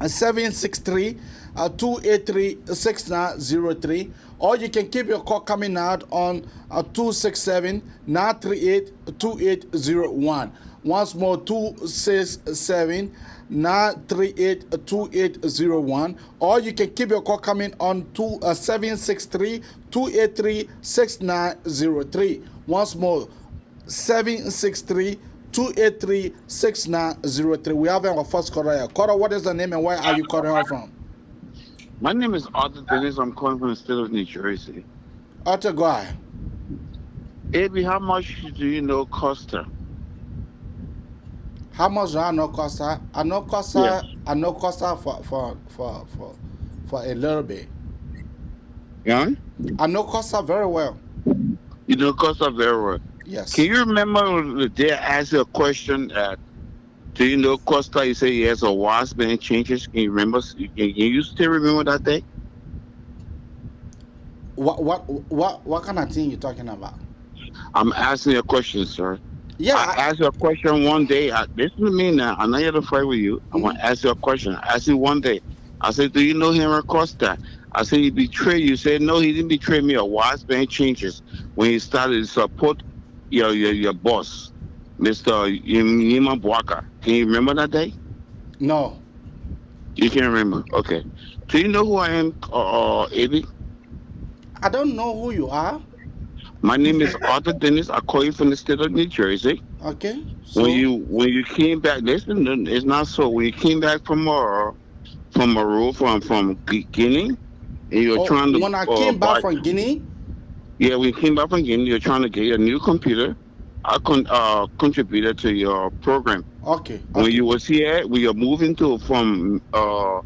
763-283-6903, or you can keep your call coming out on 267-938-2801. Once more, 267-938-2801, or you can keep your call coming on 763-283-6903. Once more, 763-283-6903. We have our first caller here. Caller, what is the name and where are you calling her from? My name is Arthur Dennis. I'm calling from the state of New Jersey. Arthur, go ahead. Abby, how much do you know Costa? How much do I know Costa? I know Costa. Yes. I know Costa for a little bit. Yeah? I know Costa very well. You know Costa very well. Yes. Can you remember the day I asked you a question that, do you know Costa? You say he has a wise man changes. Can you remember? Can you still remember that day? What kind of thing you talking about? I'm asking you a question, sir. Yeah. I asked you a question one day. Listen to me now. I'm not here to fight with you. I want to ask you a question. I asked you one day. I said, do you know Henry Costa? I said, he betrayed you. You said, no, he didn't betray me. A wise man changes when he started to support your boss, Mr. Yima Bwaka. Can you remember that day? No. You can't remember? Okay. Do you know who I am, Eddie? I don't know who you are. My name is Arthur Dennis. I call you from the state of New Jersey. Okay. So When you came back, listen, it's not so. When you came back from Guinea, and you were trying to. When I came back from Guinea. Yeah, we came back from Guinea. You're trying to get a new computer. I contributed to your program. Okay. When you was here, we are moving from PA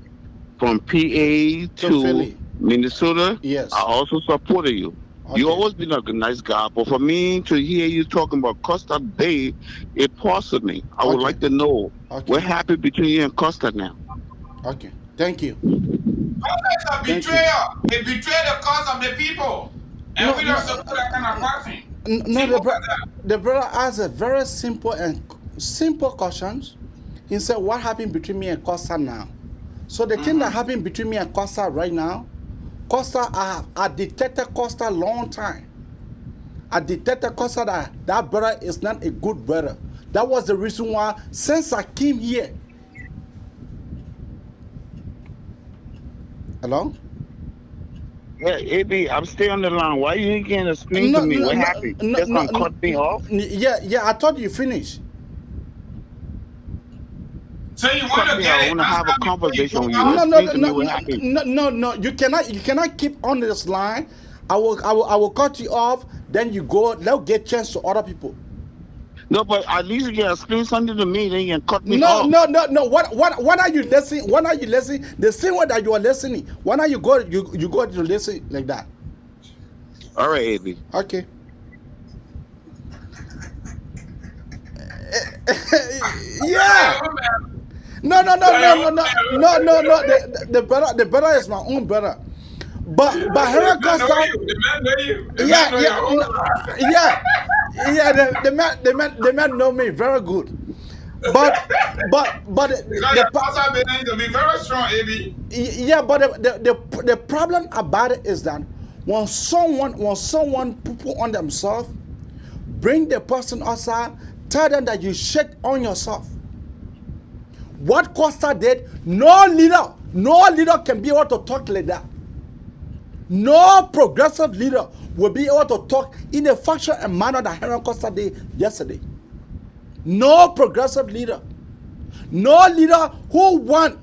to Philly. Minnesota. Yes. I also supported you. Okay. You always been a nice guy, but for me to hear you talking about Costa Bay, it paused me. I would like to know what happened between you and Costa now. Okay. Thank you. Costa is a betrayer. He betrayed the cause of the people. And we don't support that kind of person. No, the brother asked a very simple questions. He said, what happened between me and Costa now? So the thing that happened between me and Costa right now, Costa, I detected Costa long time. I detected Costa that brother is not a good brother. That was the reason why, since I came here. Hello? Yeah, AB, I'm still on the line. Why you can't explain to me what happened? Just gonna cut me off? Yeah, I thought you finished. So you want to get I it? want to have a conversation with you. No. You cannot keep on this line. I will cut you off. Then you go. Let's get chance to other people. No, but at least you can explain something to me. Then you can cut me off. No. What are you listening? What are you listening? The same way that you are listening. Why not you go to listen like that? All right, AB. Okay. Yeah. No. The brother is my own brother. But Henry Costa. The man know me very good. But the Costa beginning to be very strong, AB. Yeah, but the problem about it is that when someone put on themselves, bring the person outside, tell them that you shake on yourself. What Costa did, no leader can be able to talk like that. No progressive leader will be able to talk in a fashion and manner that Henry Costa did yesterday. No progressive leader. No leader who won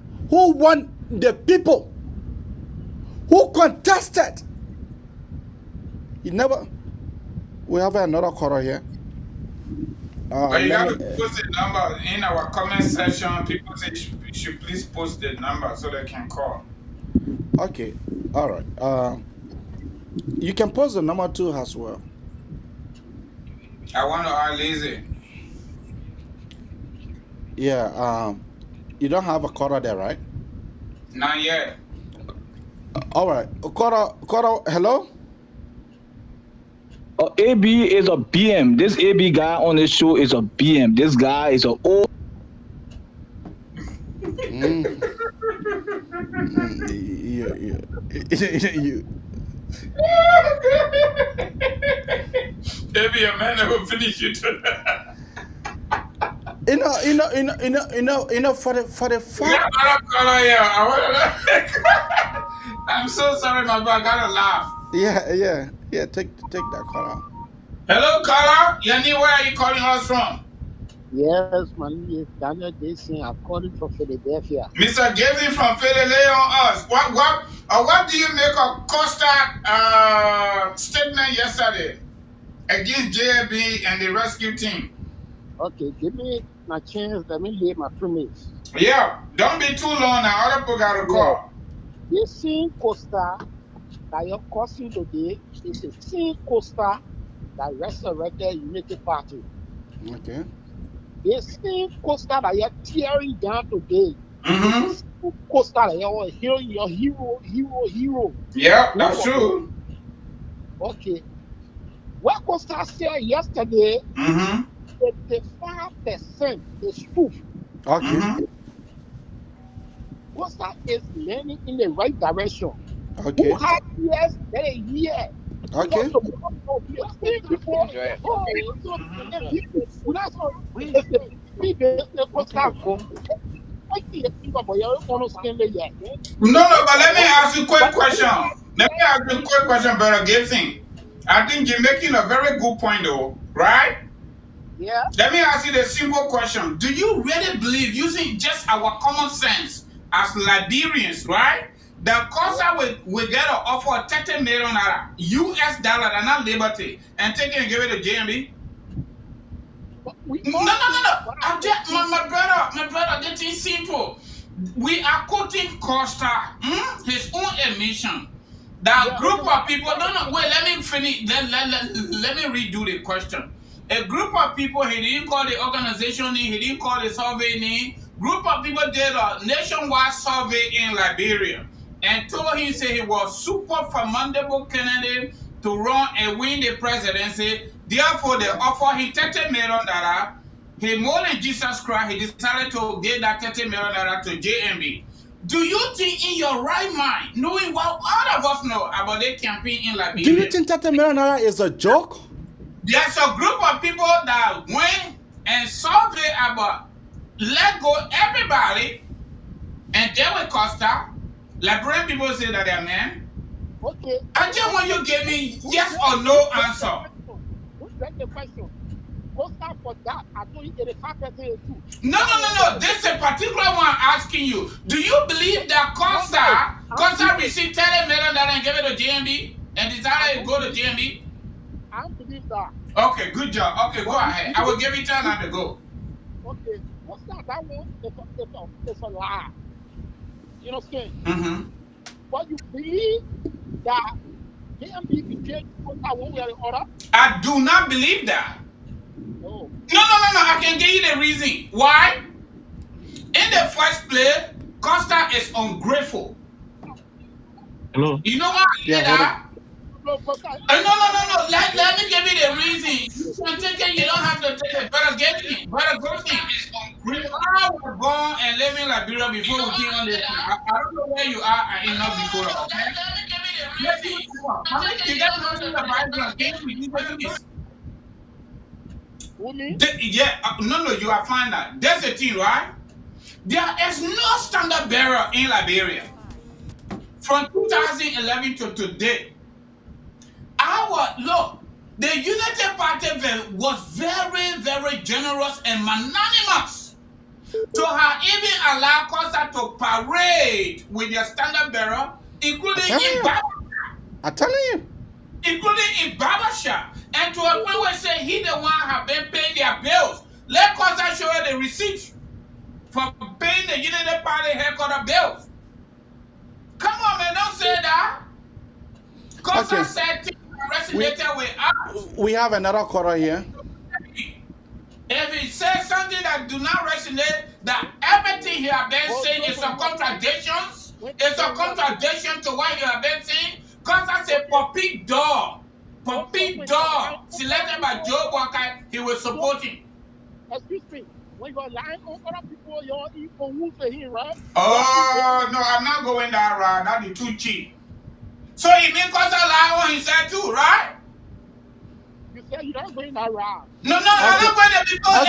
the people, who contested. We have another caller here. But you have to post the number in our comment section. People say you should please post the number so they can call. Okay, all right. You can post the number too as well. I want to add lazy. Yeah. You don't have a caller there, right? Not yet. All right. Caller. Hello. AB is a BM. This AB guy on this show is a BM. This guy is a old. Maybe a man that will finish it. For the fact. I'm so sorry, my boy. I gotta laugh. Yeah. Take that caller. Hello, caller. Yanni, where are you calling us from? Yes, my name is Daniel Jason. I'm calling from Philadelphia. Mr. Jason from Philadelphia on us. What do you make of Costa statement yesterday against JB and the rescue team? Okay, give me my chance. Let me lay my premise. Yeah, don't be too long now. Other people got to Yeah. call. The same Costa that you're causing today is the same Costa that resurrected Unity Party. Okay. The same Costa that you're tearing down today is the Mm-hmm. same Costa that you're hero. Yeah, Who that's was true. okay? What Costa said yesterday, Mm-hmm. 85% is truth. Okay. Mm-hmm. Costa is learning in the right direction. Okay. Who had ears that a year? Okay. So you see people, oh, so the people, that's all. It's the people, the Costa go. I see the people, but you don't want to spend the year. No, but let me ask you a quick question. Let me ask you a quick question, Brother Gibson. I think you're making a very good point, though, right? Yeah. Let me ask you the simple question. Do you really believe, using just our common sense as Liberians, right, that Costa will get an offer of $30 million US dollar and not Liberty and take it and give it to JMB? No. My brother, this is simple. We are quoting Costa, his own admission. That group of people, wait, let me finish. Let me redo the question. A group of people, he didn't call the organization name, he didn't call the survey name. Group of people did a nationwide survey in Liberia and told him, say he was super formidable candidate to run and win the presidency. Therefore, they offer him $30 million. He more than Jesus Christ, he decided to give that $30 million to JMB. Do you think in your right mind, knowing what all of us know about the campaign in Liberia? Do you think $30 million is a joke? There's a group of people that went and survey about let go everybody and they will Costa. Liberian people say that they're men. Okay. I just want you to give me yes or no answer. Who's the question? Costa for that, I told you 85% is true. No. This is a particular one asking you. Do you believe that Costa received $30 million and gave it to JMB and decided to go to JMB? I believe that. Okay, good job. Okay, go ahead. I will give you time now to go. Okay, Costa, that one is a lie. You know what I'm saying? Mm-hmm. But you believe that JMB became Costa one way or the other? I do not believe that. No. No. I can give you the reason. Why? In the first place, Costa is ungrateful. Hello? You know why I say that? No. Let me give you the reason. You can take it, you don't have to take it. Brother Gibson. We all were born and live in Liberia before we came on this. I don't know where you are in North Dakota, okay? You got to listen to the Bible and things we do this. No, you are fine now. That's the thing, right? There is no standard bearer in Liberia. From 2011 to today, the United Party was very, very generous and magnanimous to have even allowed Costa to parade with their standard bearer, including in barbershop. I'm telling you. Including in barbershop. And to a point where say he the one have been paying their bills. Let Costa show you the receipts for paying the United Party headquarter bills. Come on, man, don't say that. Costa said resonated with us. We have another caller here. If he says something that do not resonate, that everything he has been saying is a contradictions. It's a contradiction to what you have been saying. Costa said puppy dog, selected by Joe Walker, he will support him. Excuse me. When you're lying on other people, you're equal for him, right? Oh, no, I'm not going that route. That is too cheap. So he mean Costa lie on himself too, right? You say you don't go in that route. No, I'm not going there because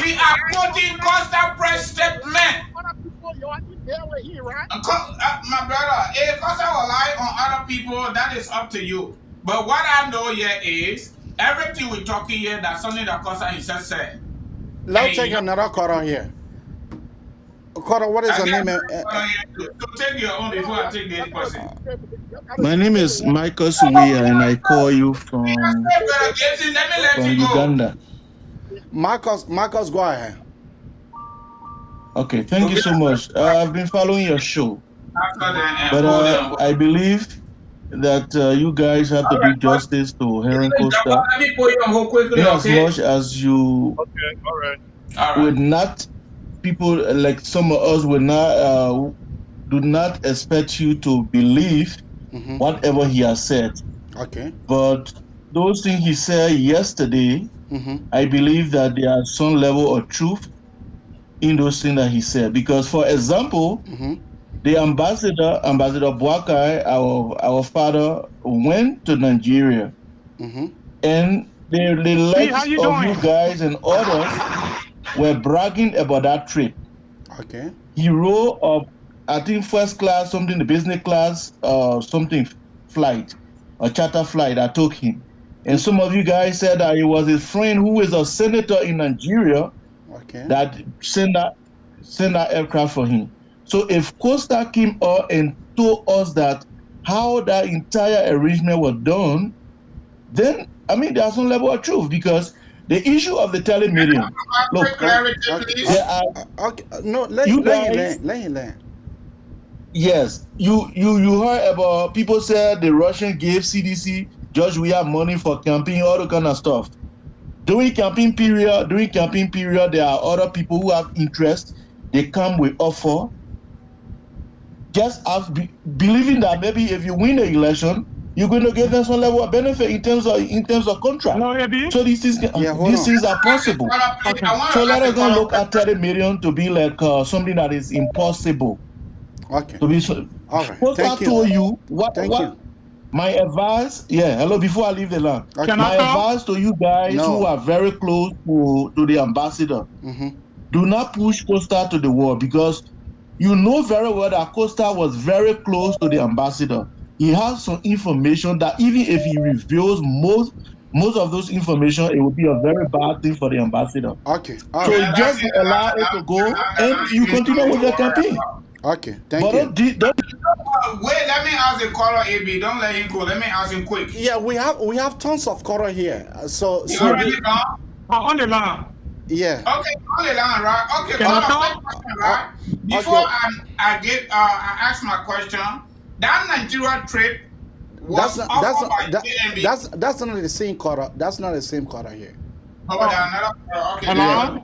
we are quoting Costa press statement. Other people, you're in there with him, right? My brother, if Costa will lie on other people, that is up to you. But what I know here is everything we're talking here, that's something that Costa himself said. Let's take another caller here. Cora, what is I your got name? so take your own before I take this person. My name is Michael Suwia, and I call you from Let me let you go. Uganda. Marcus, go ahead. Okay, thank you so much. I've been following your show, but I believe that you guys have to do justice to Henry Costa. Let me put you on hold quickly, In as okay? much as you would not, people like some of us would not do not expect you to believe whatever he has said. Okay. But those things he said yesterday, I believe that there are some level of truth in those things that he said. Because, for example, the ambassador Boakai, our father, went to Nigeria, and the likes of you guys and others were bragging about that trip. Okay. He rode up, I think, first class, something, the business class, something flight, a charter flight that took him. And some of you guys said that it was his friend who is a senator in Nigeria that sent that aircraft for him. So if Costa came up and told us that how that entire arrangement was done, then, I mean, there's some level of truth, because the issue of the telemedium, look, there are, no, let you him guys, learn. Yes, you heard about people said the Russian gave CDC, George, we have money for campaign, all the kind of stuff. During campaign period, there are other people who have interest. They come with offer, just believing that maybe if you win the election, you're going to give them some level of benefit in terms of contract. So these things are possible. So let us not look at 30 million to be like something that is impossible. Okay. To be so. All right. What Thank I told you, what my advice, hello, before I leave the land, my advice to you guys who are very close to the ambassador, do not push Costa to the wall, because you know very well that Costa was very close to the ambassador. He has some information that even if he reveals most of those information, it will be a very bad thing for the ambassador. Okay. So just allow it to go, and you continue with the campaign. Okay, thank you. Wait, let me ask the caller, AB. Don't let him go. Let me ask him quick. Yeah, we have tons of caller here. So already on the line. Yeah. Okay, on the line, right? Okay, caller, right? Before I ask my question, that Nigeria trip was offered by JMB. That's not the same caller. That's not the same caller here. Oh, but another caller. Okay.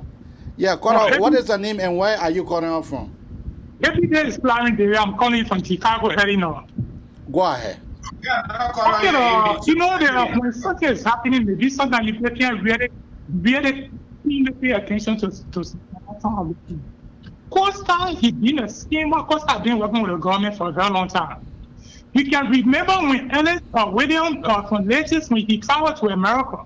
Yeah, caller. What is the name and where are you calling out from? Every day is planning day. I'm calling from Chicago, Illinois. Go ahead. Okay, you know, when something is happening, maybe sometimes you can really pay attention to some of the things. Costa, he been a schemer. Costa been working with the government for a very long time. You can remember when William from Latest, when he traveled to America.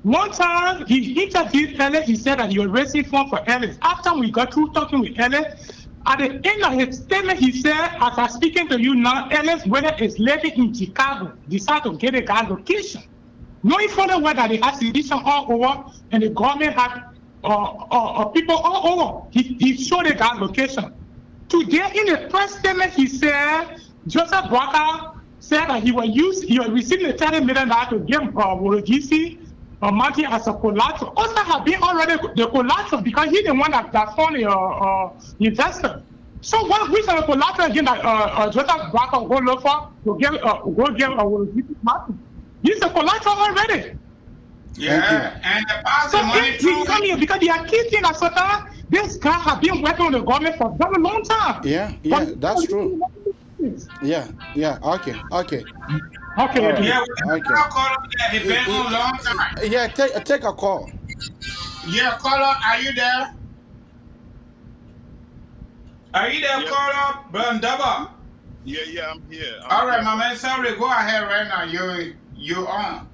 One time, he interviewed Ellis. He said that he was raising funds for Ellis. After we got through talking with Ellis, at the end of his statement, he said, as I'm speaking to you now, Ellis Weather is living in Chicago, decided to get a guy's location. Knowing further well that they have sedition all over and the government had people all over, he showed a guy's location. Today, in the press statement, he said, Joseph Walker said that he was receiving the $30 million to give Wologisi money as a collateral. Costa have been already the collateral because he's the one that found the investor. So which are the collateral again that Joseph Walker go look for to give Wologisi money? He's the collateral already. Yeah, and the past money he come here because they are keeping a certain. This guy have been working with the government for a very long time. Yeah, that's true. Yeah, okay. Okay. Right. Yeah, okay. Yeah, take a call. Yeah, caller, are you there? Are you there, caller? Brandaba? Yeah, I'm here. All right, my man, sorry, go ahead right now. You're on.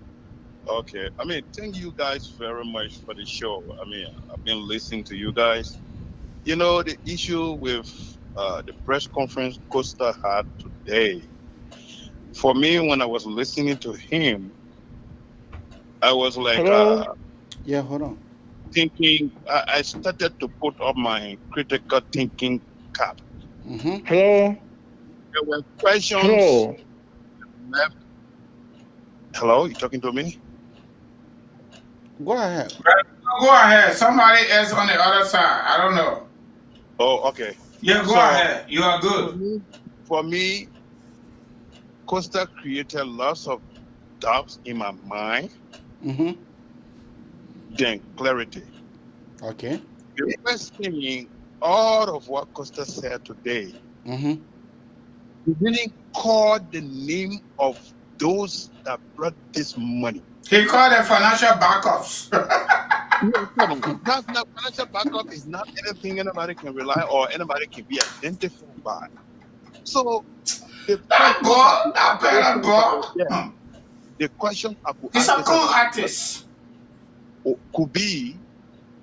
Okay. I mean, thank you guys very much for the show. I mean, I've been listening to you guys. You know, the issue with the press conference Costa had today, for me, when I was listening to him, I was like, yeah, hold on. thinking. I started to put up my critical thinking cap. Mm-hmm. Hello. There were questions. Hello. Left. Hello, you talking to me? Go ahead. Go ahead. Somebody else on the other side. I don't know. Oh, okay. Yeah, go ahead. You are good. For me, Costa created lots of doubts in my mind. Mm-hmm. Then clarity. Okay. The first thing, all of what Costa said today, Mm-hmm. he didn't call the name of those that brought this money. He called them financial backups. That's not financial backup is not anything anybody can rely or anybody can be identified by. So the question I could He's ask a con artist. could be,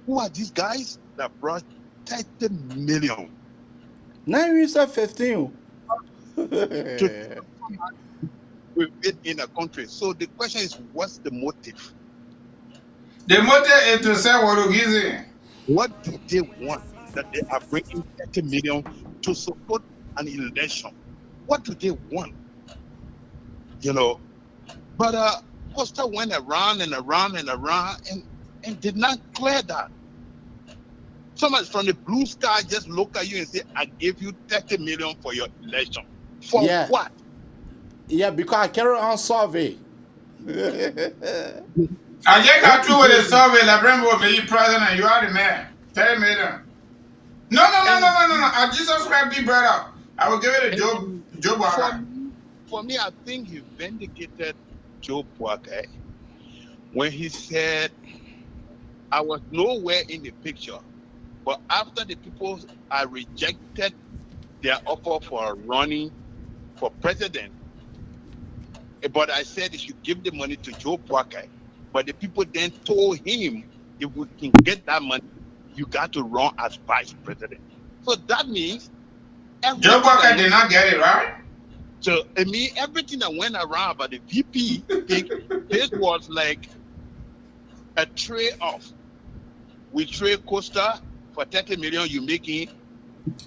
who are these guys that brought 30 million? Now you said 15. With it in a country. So the question is, what's the motive? The motive is to sell Warugizi. What do they want that they are bringing 30 million to support an election? What do they want? You know, but Costa went around and around and around and did not clear that. Someone from the blue sky just look at you and say, I gave you 30 million for your election. For what? Yeah, because I carry on survey. I just got through with the survey. La Brembo will be president. You are the man. 30 million. No. I Jesus Christ be brother. I will give it to Joe Boaka. For me, I think he vindicated Joe Boaka when he said, I was nowhere in the picture, but after the people I rejected their offer for running for president, but I said they should give the money to Joe Boaka. But the people then told him, if we can get that money, you got to run as vice president. So that means Joe Boaka did not get it, right? So I mean, everything that went around about the VP thing, this was like a trade-off. We trade Costa for 30 million, you making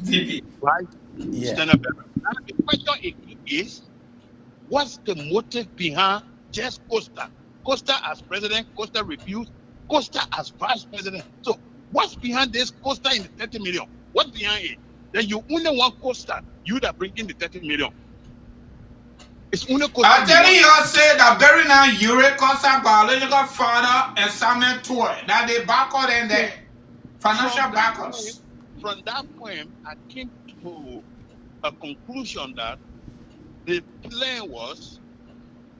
VP, right? Yeah. Stand up. Now, the question is, what's the motive behind just Costa? Costa as president, Costa refused, Costa as vice president. So what's behind this Costa in the 30 million? What's behind it? Then you only want Costa, you that bring in the 30 million. It's only Costa. I'm telling you, I said that very now Yuri Costa biological father and Samuel Toy that they backward and the financial backups. From that point, I came to a conclusion that the plan was,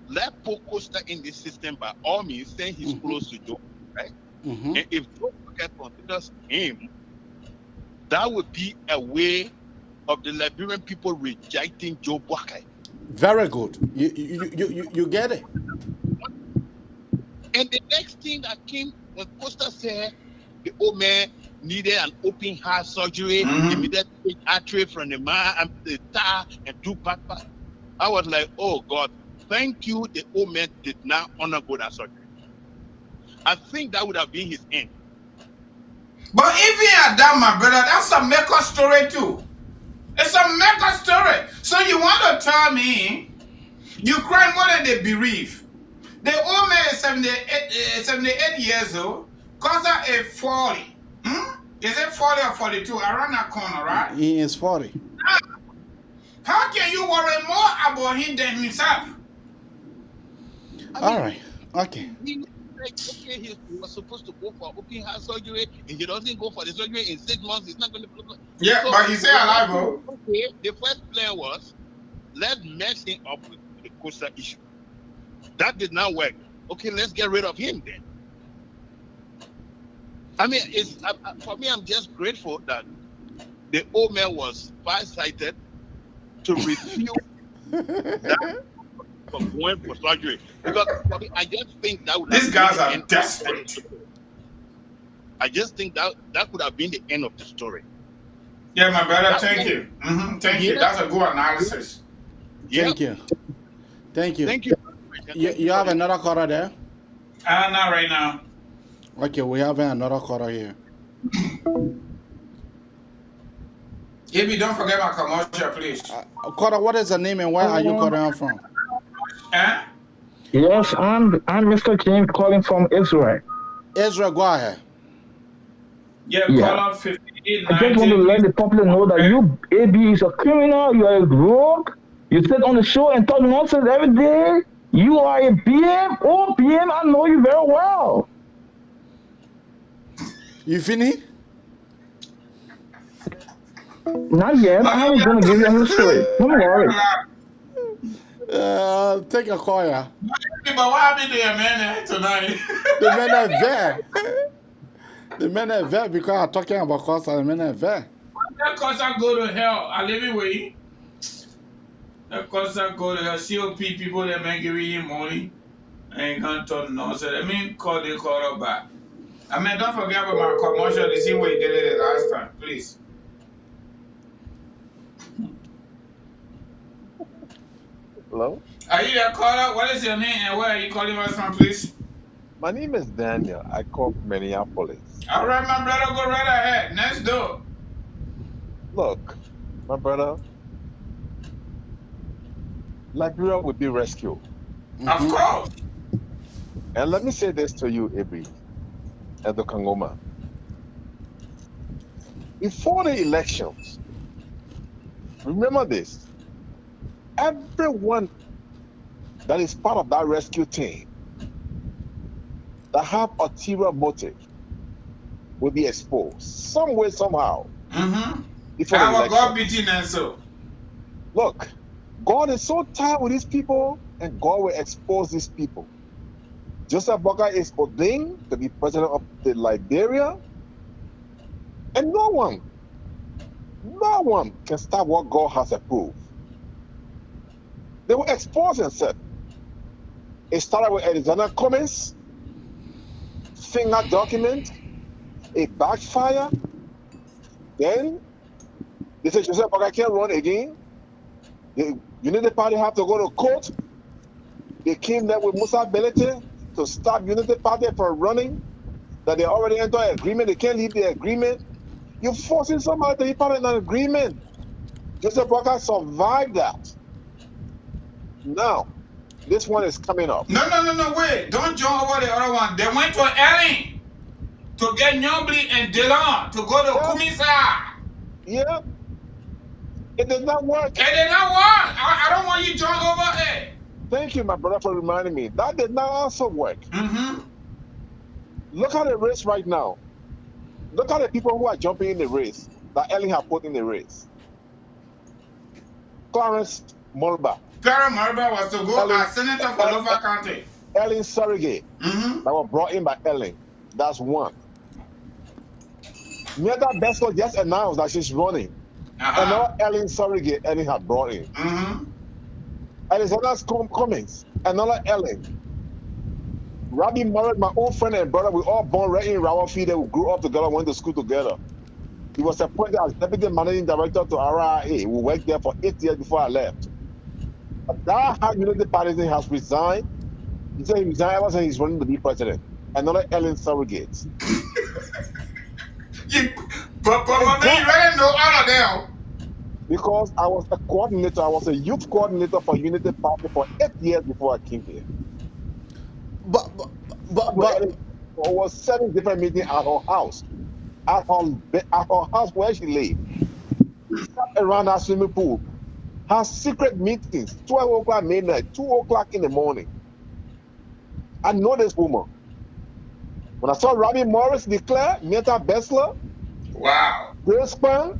let put Costa in the system by all means, saying he's close to Joe, right? And if Joe considers him, that would be a way of the Liberian people rejecting Joe Boaka. Very good. You get it. And the next thing that came when Costa said the old man needed an open heart surgery, immediately artery from the man and the tire and do backpack. I was like, oh God, thank you. The old man did not undergo that surgery. I think that would have been his end. But even at that, my brother, that's a mega story too. It's a mega story. So you want to tell me you cry more than they bereave? The old man is 78 years old. Costa is 40. Is it 40 or 42? Around that corner, right? He is 40. How can you worry more about him than himself? All right. Okay. Okay, he was supposed to go for open heart surgery. If he doesn't go for the surgery in 6 months, he's not going to. Yeah, so, but he's still alive, bro. Okay, the first plan was, let's mess him up with the Costa issue. That did not work. Okay, let's get rid of him then. I mean, it's for me, I'm just grateful that the old man was far-sighted to refuse that from going for surgery, because I just think that would. These guys are desperate. I just think that could have been the end of the story. Yeah, my brother. Thank you. Thank you. That's a good analysis. Thank you. Thank you. Thank you. You have another caller there? Not right now. Okay, we have another caller here. If don't forget my commercial, please. Caller, what is the name and where are you calling from? Yes, I'm Mr. James calling from Israel. Israel, go ahead. Yeah, caller 58. I just want to let the public know that you, AB, is a criminal. You are a rogue. You sit on the show and talk nonsense every day. You are a BM. Oh, BM, I know you very well. You finished? Not yet. I'm going to give you a history. Don't worry. Take a call, yeah. But what happened to your man tonight? The men are there. The men are there because I'm talking about Costa. The men are there. That Costa go to hell. I live away. That Costa go to hell. COP people that man giving him money. I ain't gonna talk nonsense. Let me call the caller back. I mean, don't forget about my commercial. The same way you did it last time, please. Hello? Are you the caller? What is your name and where are you calling us from, please? My name is Daniel. I call from Minneapolis. All right, my brother, go right ahead. Next door. Look, my brother, Liberia will be rescued. Of course. And let me say this to you, Ibi, and the Kangoma. Before the elections, remember this, everyone that is part of that rescue team that have ulterior motive will be exposed some way, somehow. Before the election. God beating and so. Look, God is so tired with these people, and God will expose these people. Joseph Boakai is ordained to be president of the Liberia, and no one can stop what God has approved. They will expose themselves. It started with Alexander Cummings, finger document, a backfire. Then they said Joseph Boakai can't run again. The Unity Party have to go to court. They came there with Musa Belete to stop Unity Party from running. That they already entered an agreement. They can't leave the agreement. You're forcing somebody to be part of an agreement. Joseph Boakai survived that. Now, this one is coming up. No, wait. Don't jump over the other one. They went to Ellen to get Nyobli and Delon to go to Kumisa. Yeah. It did not work. It did not work. I don't want you to jump over it. Thank you, my brother, for reminding me. That did not also work. Look at the race right now. Look at the people who are jumping in the race that Ellen have put in the race. Clarence Mulba. Clarence Mulba was to go as senator for Lofa County. Ellen surrogate that was brought in by Ellen. That's one. Meta Bessel just announced that she's running. Another Ellen surrogate Ellen had brought in. Alexander Cummings, another Ellen. Rabbi Murray, my old friend and brother, we all born right in Rawafide. We grew up together, went to school together. He was appointed as deputy managing director to RIA. We worked there for 8 years before I left. But that High Unity Party has resigned. He said he resigned ever since he's running to be president. Another Ellen surrogate. But my man, you really know all of them. Because I was a coordinator, I was a youth coordinator for Unity Party for 8 years before I came here. But there was 7 different meetings at her house. At her house where she lived. We sat around our swimming pool. Her secret meetings, 12 o'clock midnight, 2 o'clock in the morning. I know this woman. When I saw Robbie Morris declare, Meta Bessler, wow, Bill Spang,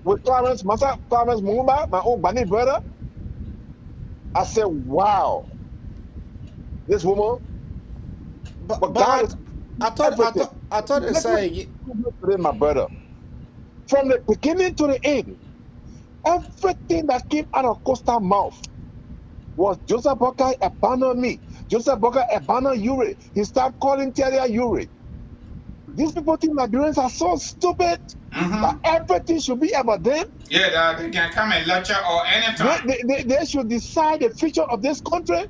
with Clarence Mumba, my own Bani brother, I said, wow, this woman. But God, I thought they say, my brother, from the beginning to the end, everything that came out of Costa's mouth was Joseph Boakai abandoned me. Joseph Boakai abandoned Uri. He started calling Teria Uri. These people think Liberians are so stupid that everything should be about them. Yeah, that they can come and lecture or anytime. They should decide the future of this country.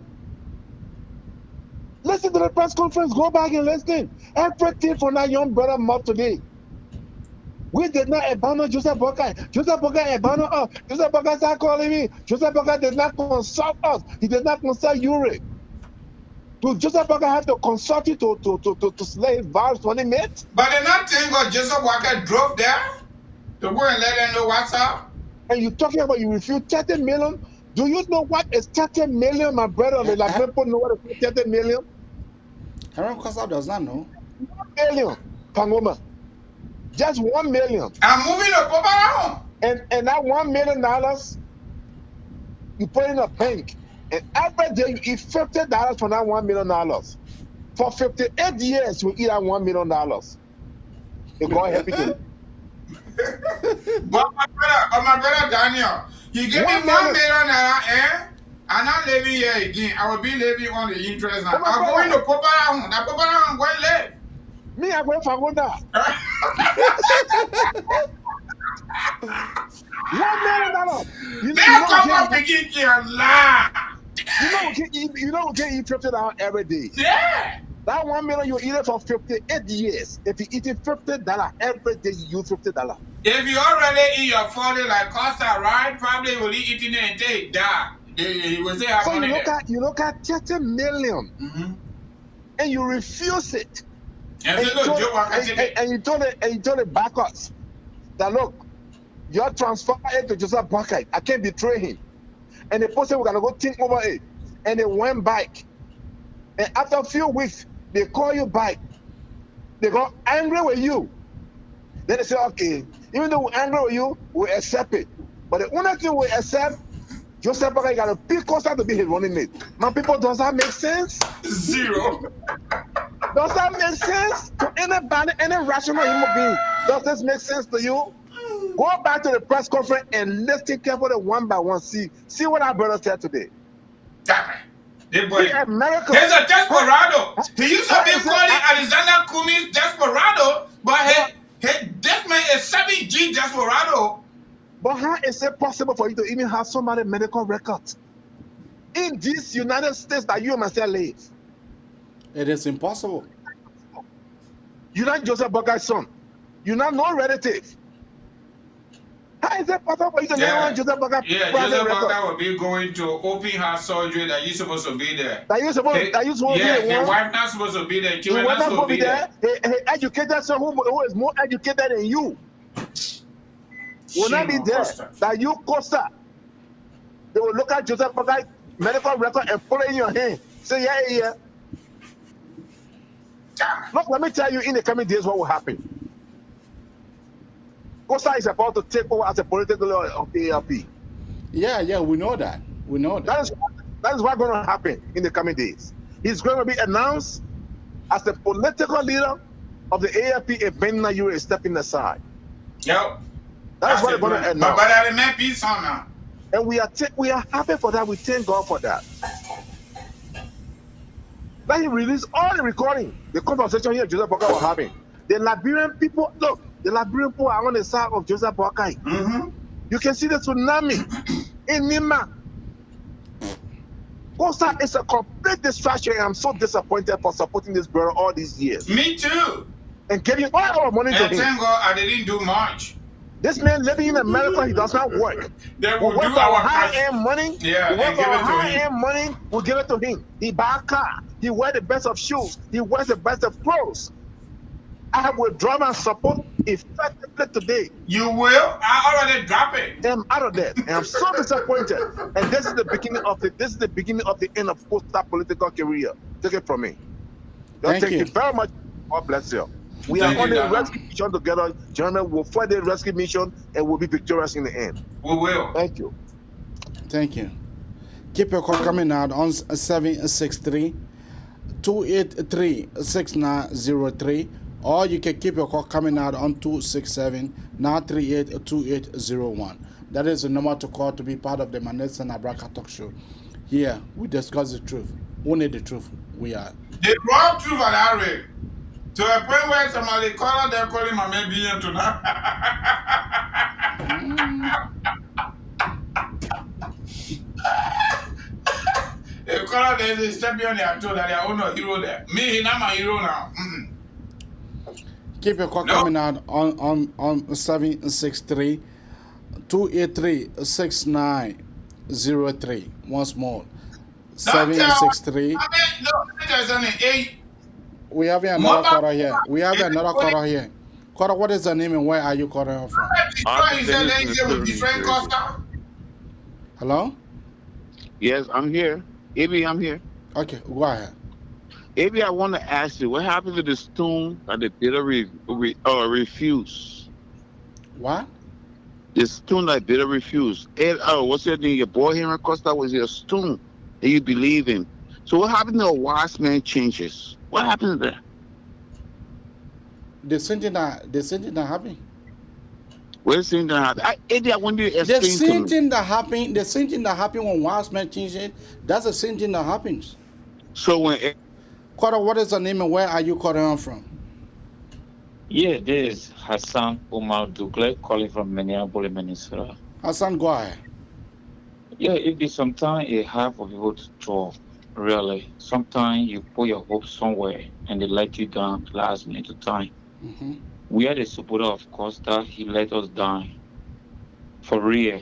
Listen to the press conference. Go back and listen. Everything from that young brother mouth today. We did not abandon Joseph Bokai. Joseph Bokai abandoned us. Joseph Bokai started calling me. Joseph Bokai did not consult us. He did not consult Yuri. Do Joseph Bokai have to consult you to slay his vows when he met? But they're not saying God Joseph Walker drove there to go and let them know what's up. And you're talking about you refuse 30 million? Do you know what is 30 million, my brother? Like people know what is 30 million? Aaron Costa does not know. 1 million, Pangoma. Just 1 million. I'm moving the Papa around. And that $1 million, you put in a bank. And every day you eat $50 from that $1 million. For 58 years, you eat that $1 million. You go happy to. But my brother Daniel, you give me $1 million, I'm not living here again. I will be living on the interest now. I'm going to Papa around. That Papa around, I'm going to live. Me, I'm going to Fagoda. $1 million. You don't get eat $50 every day. Yeah. That $1 million you eat it for 58 years. If you eat it $50 every day, you use $50. If you already eat your 40 like Costa, right? Probably will eat it until it die. He will say how so money you look at 30 million and you refuse it. And you told the backers that look, your transfer it to Joseph Bokai. I can't betray him. And the person we're gonna go think over it. And they went back. And after a few weeks, they call you back. They got angry with you. Then they say, okay, even though we're angry with you, we accept it. But the only thing we accept, Joseph Bokai got a big Costa to be his running mate. My people, does that make sense? Zero. Does that make sense to anybody, any rational human being? Does this make sense to you? Go back to the press conference and listen carefully one by one. See what our brother said today. Damn it. America. There's a desperado. He used to be calling Alexander Cummings desperado, but this man is 7G desperado. But how is it possible for you to even have so many medical records in these United States that you and myself live? It is impossible. You're not Joseph Bokai's son. You're not no relative. How is it possible for you to get Joseph Bokai? Yeah, Joseph Bokai will be going to open heart surgery that you're supposed to be there. That you're supposed to be there. His wife not supposed to be there. Children not supposed to be there. He educated son who is more educated than you. Will not be there. Costa. That you Costa. They will look at Joseph Bokai medical record and put it in your hand. Say, yeah. Look, let me tell you in the coming days what will happen. Costa is about to take over as a political leader of the ALP. Yeah, we know that. We know that. That is what's going to happen in the coming days. He's going to be announced as the political leader of the ALP if Benina Yuri is stepping aside. Yep. That's what they're going to announce. But I remember peace on now. And we are happy for that. We thank God for that. Then he released all the recording, the conversation here Joseph Bokai was having. The Liberian people, look, the Liberian people are on the side of Joseph Bokai. You can see the tsunami in Nima. Costa is a complete distraction, and I'm so disappointed for supporting this brother all these years. Me too. And giving all our money to him. Thank God I didn't do much. This man living in America, he does not work. They will we do work our high-end money. Yeah, we work give for it to high-end him. money, we'll give it to him. He buy a car. He wears the best of shoes. He wears the best of clothes. I have withdrawn my support effectively today. You will? I already drop it. I'm out of that. And I'm so disappointed. And this is the beginning of the end of Costa political career. Take it from me. Thank you very much. God bless you. We are on the rescue mission together. Gentlemen, we'll fight the rescue mission and we'll be victorious in the end. We will. Thank you. Thank you. Keep your call coming out on 763-283-6903, or you can keep your call coming out on 267-938-2801. That is the number to call to be part of the Manessa and Abraka talk show. Here, we discuss the truth. Only the truth. We are. The wrong truth at that rate. To a point where somebody call they're calling my man billion tonight. They call they step on their toe that they are no hero there. Me, I'm a hero now. Keep your call coming out on 763 283 6903. Once more. 763. We have another caller here. Caller, what is the name and where are you calling from? Hello? Yes, I'm here. Maybe I'm here. Okay, go ahead. Maybe I want to ask you, what happened to the stone that the bidder refused? What? The stone that bidder refused. What's your name? Your boy here in Costa was your stone that you believe in. So what happened to a wise man changes? What happened there? The same thing that happened. What is the same thing that happened? Eddie, I want you to explain the same to me. thing that happened. The same thing that happened when wise man changes. That's the same thing that happens. So when Costa, what is the name and where are you calling from? Yeah, this is Hassan Umar Dugle calling from Minneapolis, Minnesota. Hassan, go ahead. Yeah, it be sometimes it hard for people to talk, really. Sometimes you put your hopes somewhere and they let you down last minute of time. Mm-hmm. We are the supporter of Costa, he let us down. For real.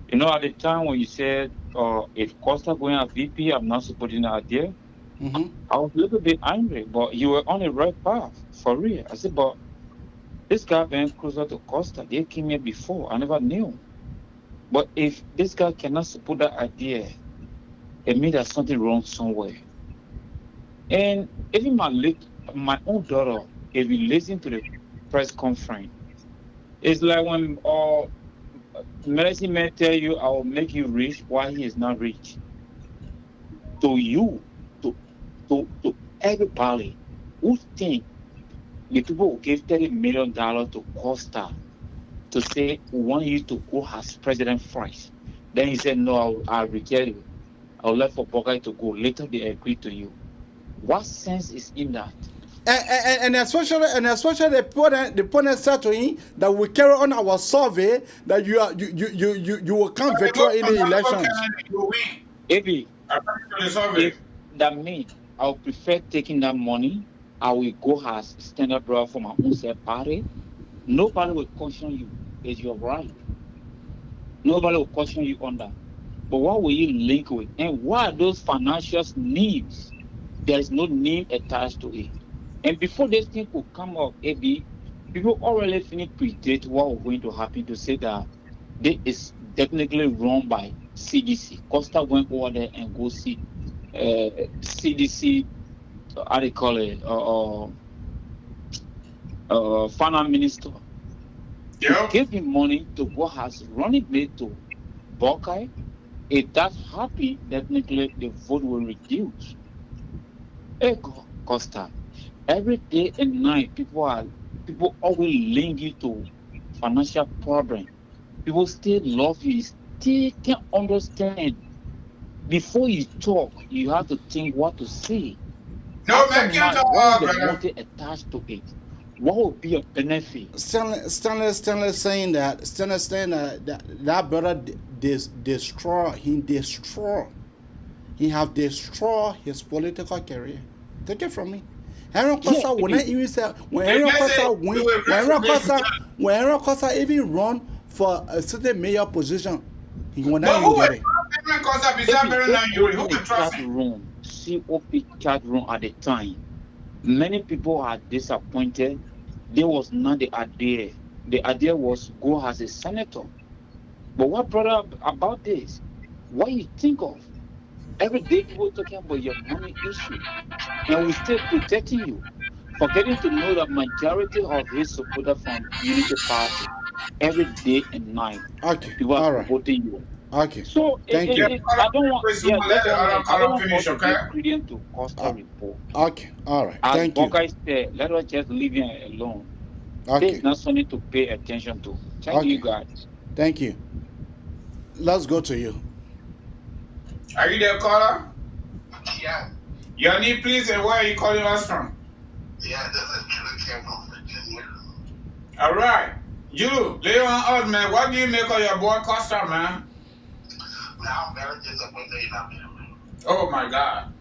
You know, at the time when you said, if Costa going as VP, I'm not supporting the idea, mm-hmm. I was a little bit angry, but you were on the right path, for real. I said, but this guy went closer to Costa. They came here before. I never knew. But if this guy cannot support that idea, it means there's something wrong somewhere. And even my own daughter, if you listen to the press conference, it's like when medicine man tell you, I will make you rich while he is not rich. To you, to everybody who think the people who gave $30 million to Costa to say, we want you to go as president first. Then he said, no, I'll reject you. I'll let for Bogai to go. Later they agree to you. What sense is in that? And especially the opponent said to him that we carry on our survey that you will come virtual in the elections. If that means I would prefer taking that money, I will go as stand-up brother for my own self party. Nobody will question you. It's your right. Nobody will question you on that. But what will you link with? And what are those financial needs? There is no name attached to it. And before this thing could come up, AB, people already finished predict what was going to happen to say that this is definitely run by CDC. Costa went over there and go see CDC, how they call it, finance minister. Yeah. Give him money to go as running mate to Buckeye. If that happy, definitely the vote will reduce. Hey, Costa, every day and night, people always link you to financial problem. People still love you, still can't understand. Before you talk, you have to think what to say. No, man, what is the motive attached to it? What would be your benefit? Stanley saying that that brother he have destroyed his political career. Take it from me. Aaron Costa when Aaron Costa even run for a certain mayor position, he will not even get it. COP chat room at the time. Many people are disappointed. There was not the idea. The idea was go as a senator. But what brought up about this? What you think of? Every day people talking about your money issue, and we still protecting you. Forgetting to know that majority of his supporters from Unity Party, every day and night, people are supporting you. Okay. So thank you. I don't want us to give credence to Costa report. Okay. All right. As Thank you. Said, let us just leave him alone. Okay. There's not something to pay attention to. Thank you, guys. Thank you. Let's go to you. Are you there, caller? Yeah. Your name, please, and where are you calling us from? Yeah, this is Julie came from Virginia. All right. You, lay on us, man. What do you make of your boy Costa, man? I'm very disappointed in him. Oh my God.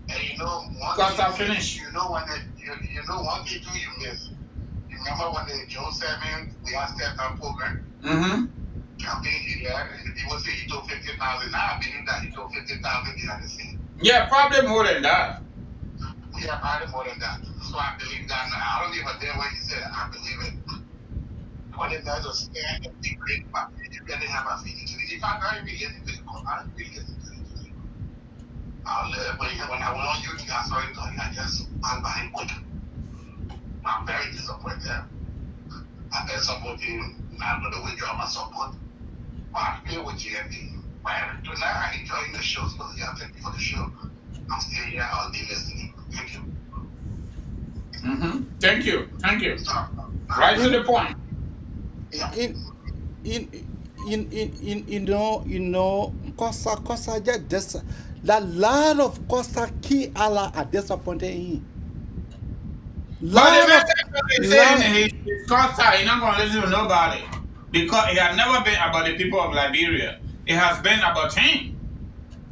And you know, Costa finish. You know when you know one thing too you miss. You remember when the Joe 7 we asked that program? Mm-hmm. Campaign and people say he took 50,000. Now I believe that he took 50,000 behind the scene. Yeah, probably more than that. Yeah, probably more than that. So I believe that. I don't even dare what he said. I believe it. When it does a stand and be great, but you really have a feeling to it. If I got really get into the call, I really get into it. When I went on YouTube, I saw it talking. I just I'm behind wood. I'm very disappointed. I've been supporting. I know the way you're my support. But I feel with GMD. But tonight I enjoying the show. So yeah, thank you for the show. I'm still here. I'll be listening. Thank you. Mm-hmm. Thank you. Thank you. Right to the point. You know, Costa just that lot of Costa key Allah are disappointed in. But the man is saying he's Costa, he's not going to listen to nobody. Because it has never been about the people of Liberia. It has been about him.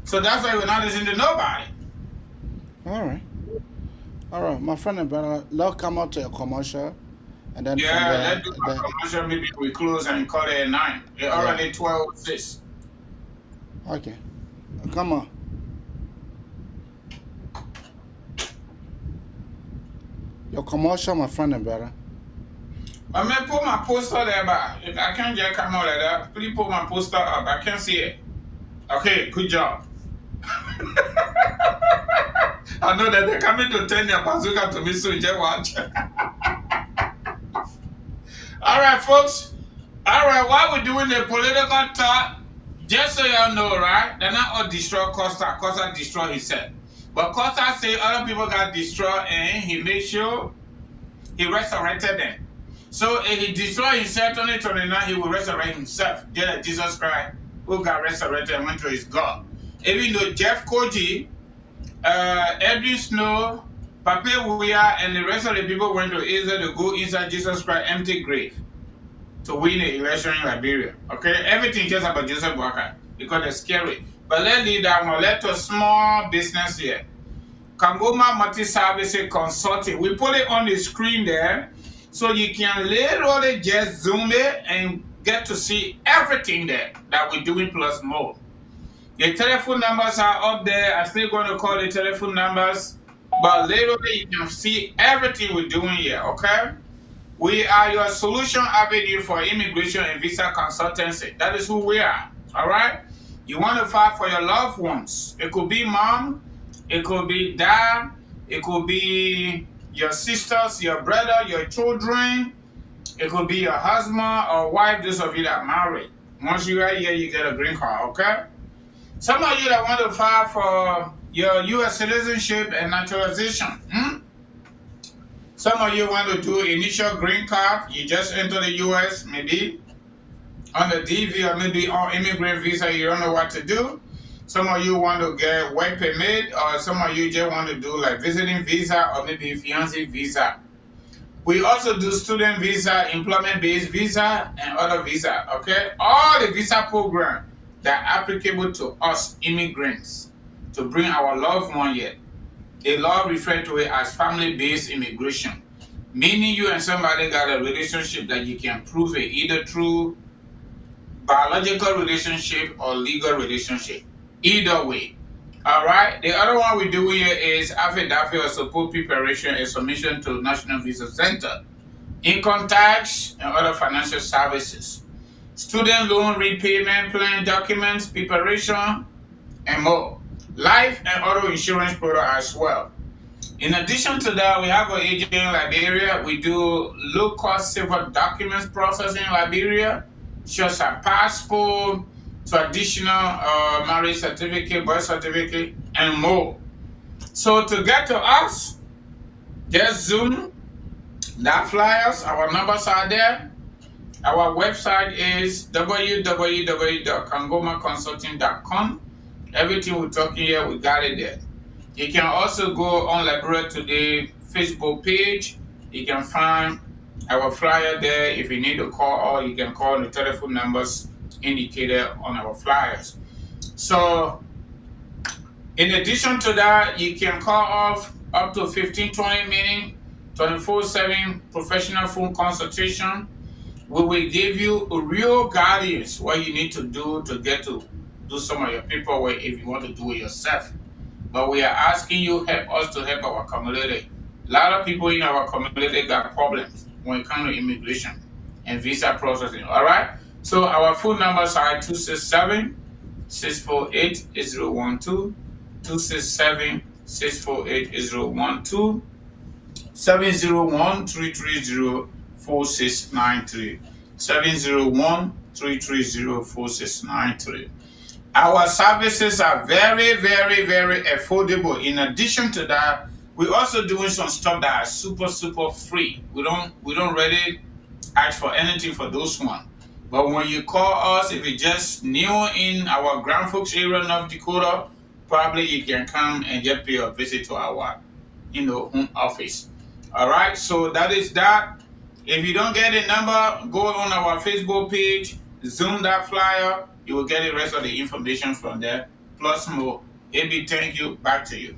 So that's why we're not listening to nobody. All right, my friend and brother, let's come out to a commercial. And then let's do a commercial. Maybe we close and call it at 9. It's already 12:06. Okay. Come on. Your commercial, my friend and brother. I may put my poster there, but I can't just come out like that. Please put my poster up. I can't see it. Okay, good job. I know that they're coming to turn their bazooka to me, so you just watch. All right, folks. All right, while we're doing the political talk, just so y'all know, right? They're not all destroy Costa. Costa destroyed himself. But Costa say other people got destroyed and he made sure he resurrected them. So if he destroyed himself 2029, he will resurrect himself. Just like Jesus Christ, who got resurrected and went to his God. Even though Jeff Koji, Edwin Snow, Pape Wuya, and the rest of the people went to Israel to go inside Jesus Christ's empty grave to win the election in Liberia. Okay? Everything just about Joseph Walker because they're scary. But let's leave that one. Let's do a small business here. Kangoma Multi-Service Consulting. We put it on the screen there so you can literally just zoom it and get to see everything there that we're doing plus more. The telephone numbers are up there. I'm still going to call the telephone numbers, but literally you can see everything we're doing here, okay? We are your solution avenue for immigration and visa consultancy. That is who we are, all right? You want to file for your loved ones. It could be mom, it could be dad, it could be your sisters, your brother, your children, it could be your husband or wife, those of you that are married. Once you are here, you get a green card, okay? Some of you that want to file for your U.S. citizenship and naturalization. Some of you want to do initial green card. You just enter the U.S. maybe on the DV or maybe on immigrant visa. You don't know what to do. Some of you want to get work permit, or some of you just want to do like visiting visa or maybe fiancé visa. We also do student visa, employment-based visa, and other visa, okay? All the visa programs that are applicable to us immigrants to bring our loved one here. The law refers to it as family-based immigration, meaning you and somebody got a relationship that you can prove it either through biological relationship or legal relationship. Either way. All right. The other one we do here is affidavit or support preparation and submission to National Visa Center, income tax, and other financial services, student loan repayment plan documents preparation, and more. Life and auto insurance product as well. In addition to that, we have an agent in Liberia. We do low-cost civil documents processing in Liberia, such as passport, traditional marriage certificate, birth certificate, and more. So to get to us, just Zoom, that flyers, our numbers are there. Our website is www.kangomaconsulting.com. Everything we're talking here, we got it there. You can also go on Liberia Today Facebook page. You can find our flyer there. If you need to call, or you can call the telephone numbers indicated on our flyers. So In addition to that, you can call off up to 15-20 minutes, 24/7 professional phone consultation. We will give you real guidance what you need to do to get to do some of your paperwork if you want to do it yourself. But we are asking you help us to help our community. A lot of people in our community got problems when it comes to immigration and visa processing. All right. So our phone numbers are 267-648-8012, 267-648-8012, 701-330-4693, 701-330-4693. Our services are very, very, very affordable. In addition to that, we're also doing some stuff that are super, super free. We don't really ask for anything for those ones. But when you call us, if you're just new in our Grand Forks area, North Dakota, probably you can come and just pay a visit to our, home office. All right, so that is that. If you don't get a number, go on our Facebook page, zoom that flyer. You will get the rest of the information from there, plus more. AB, thank you. Back to you.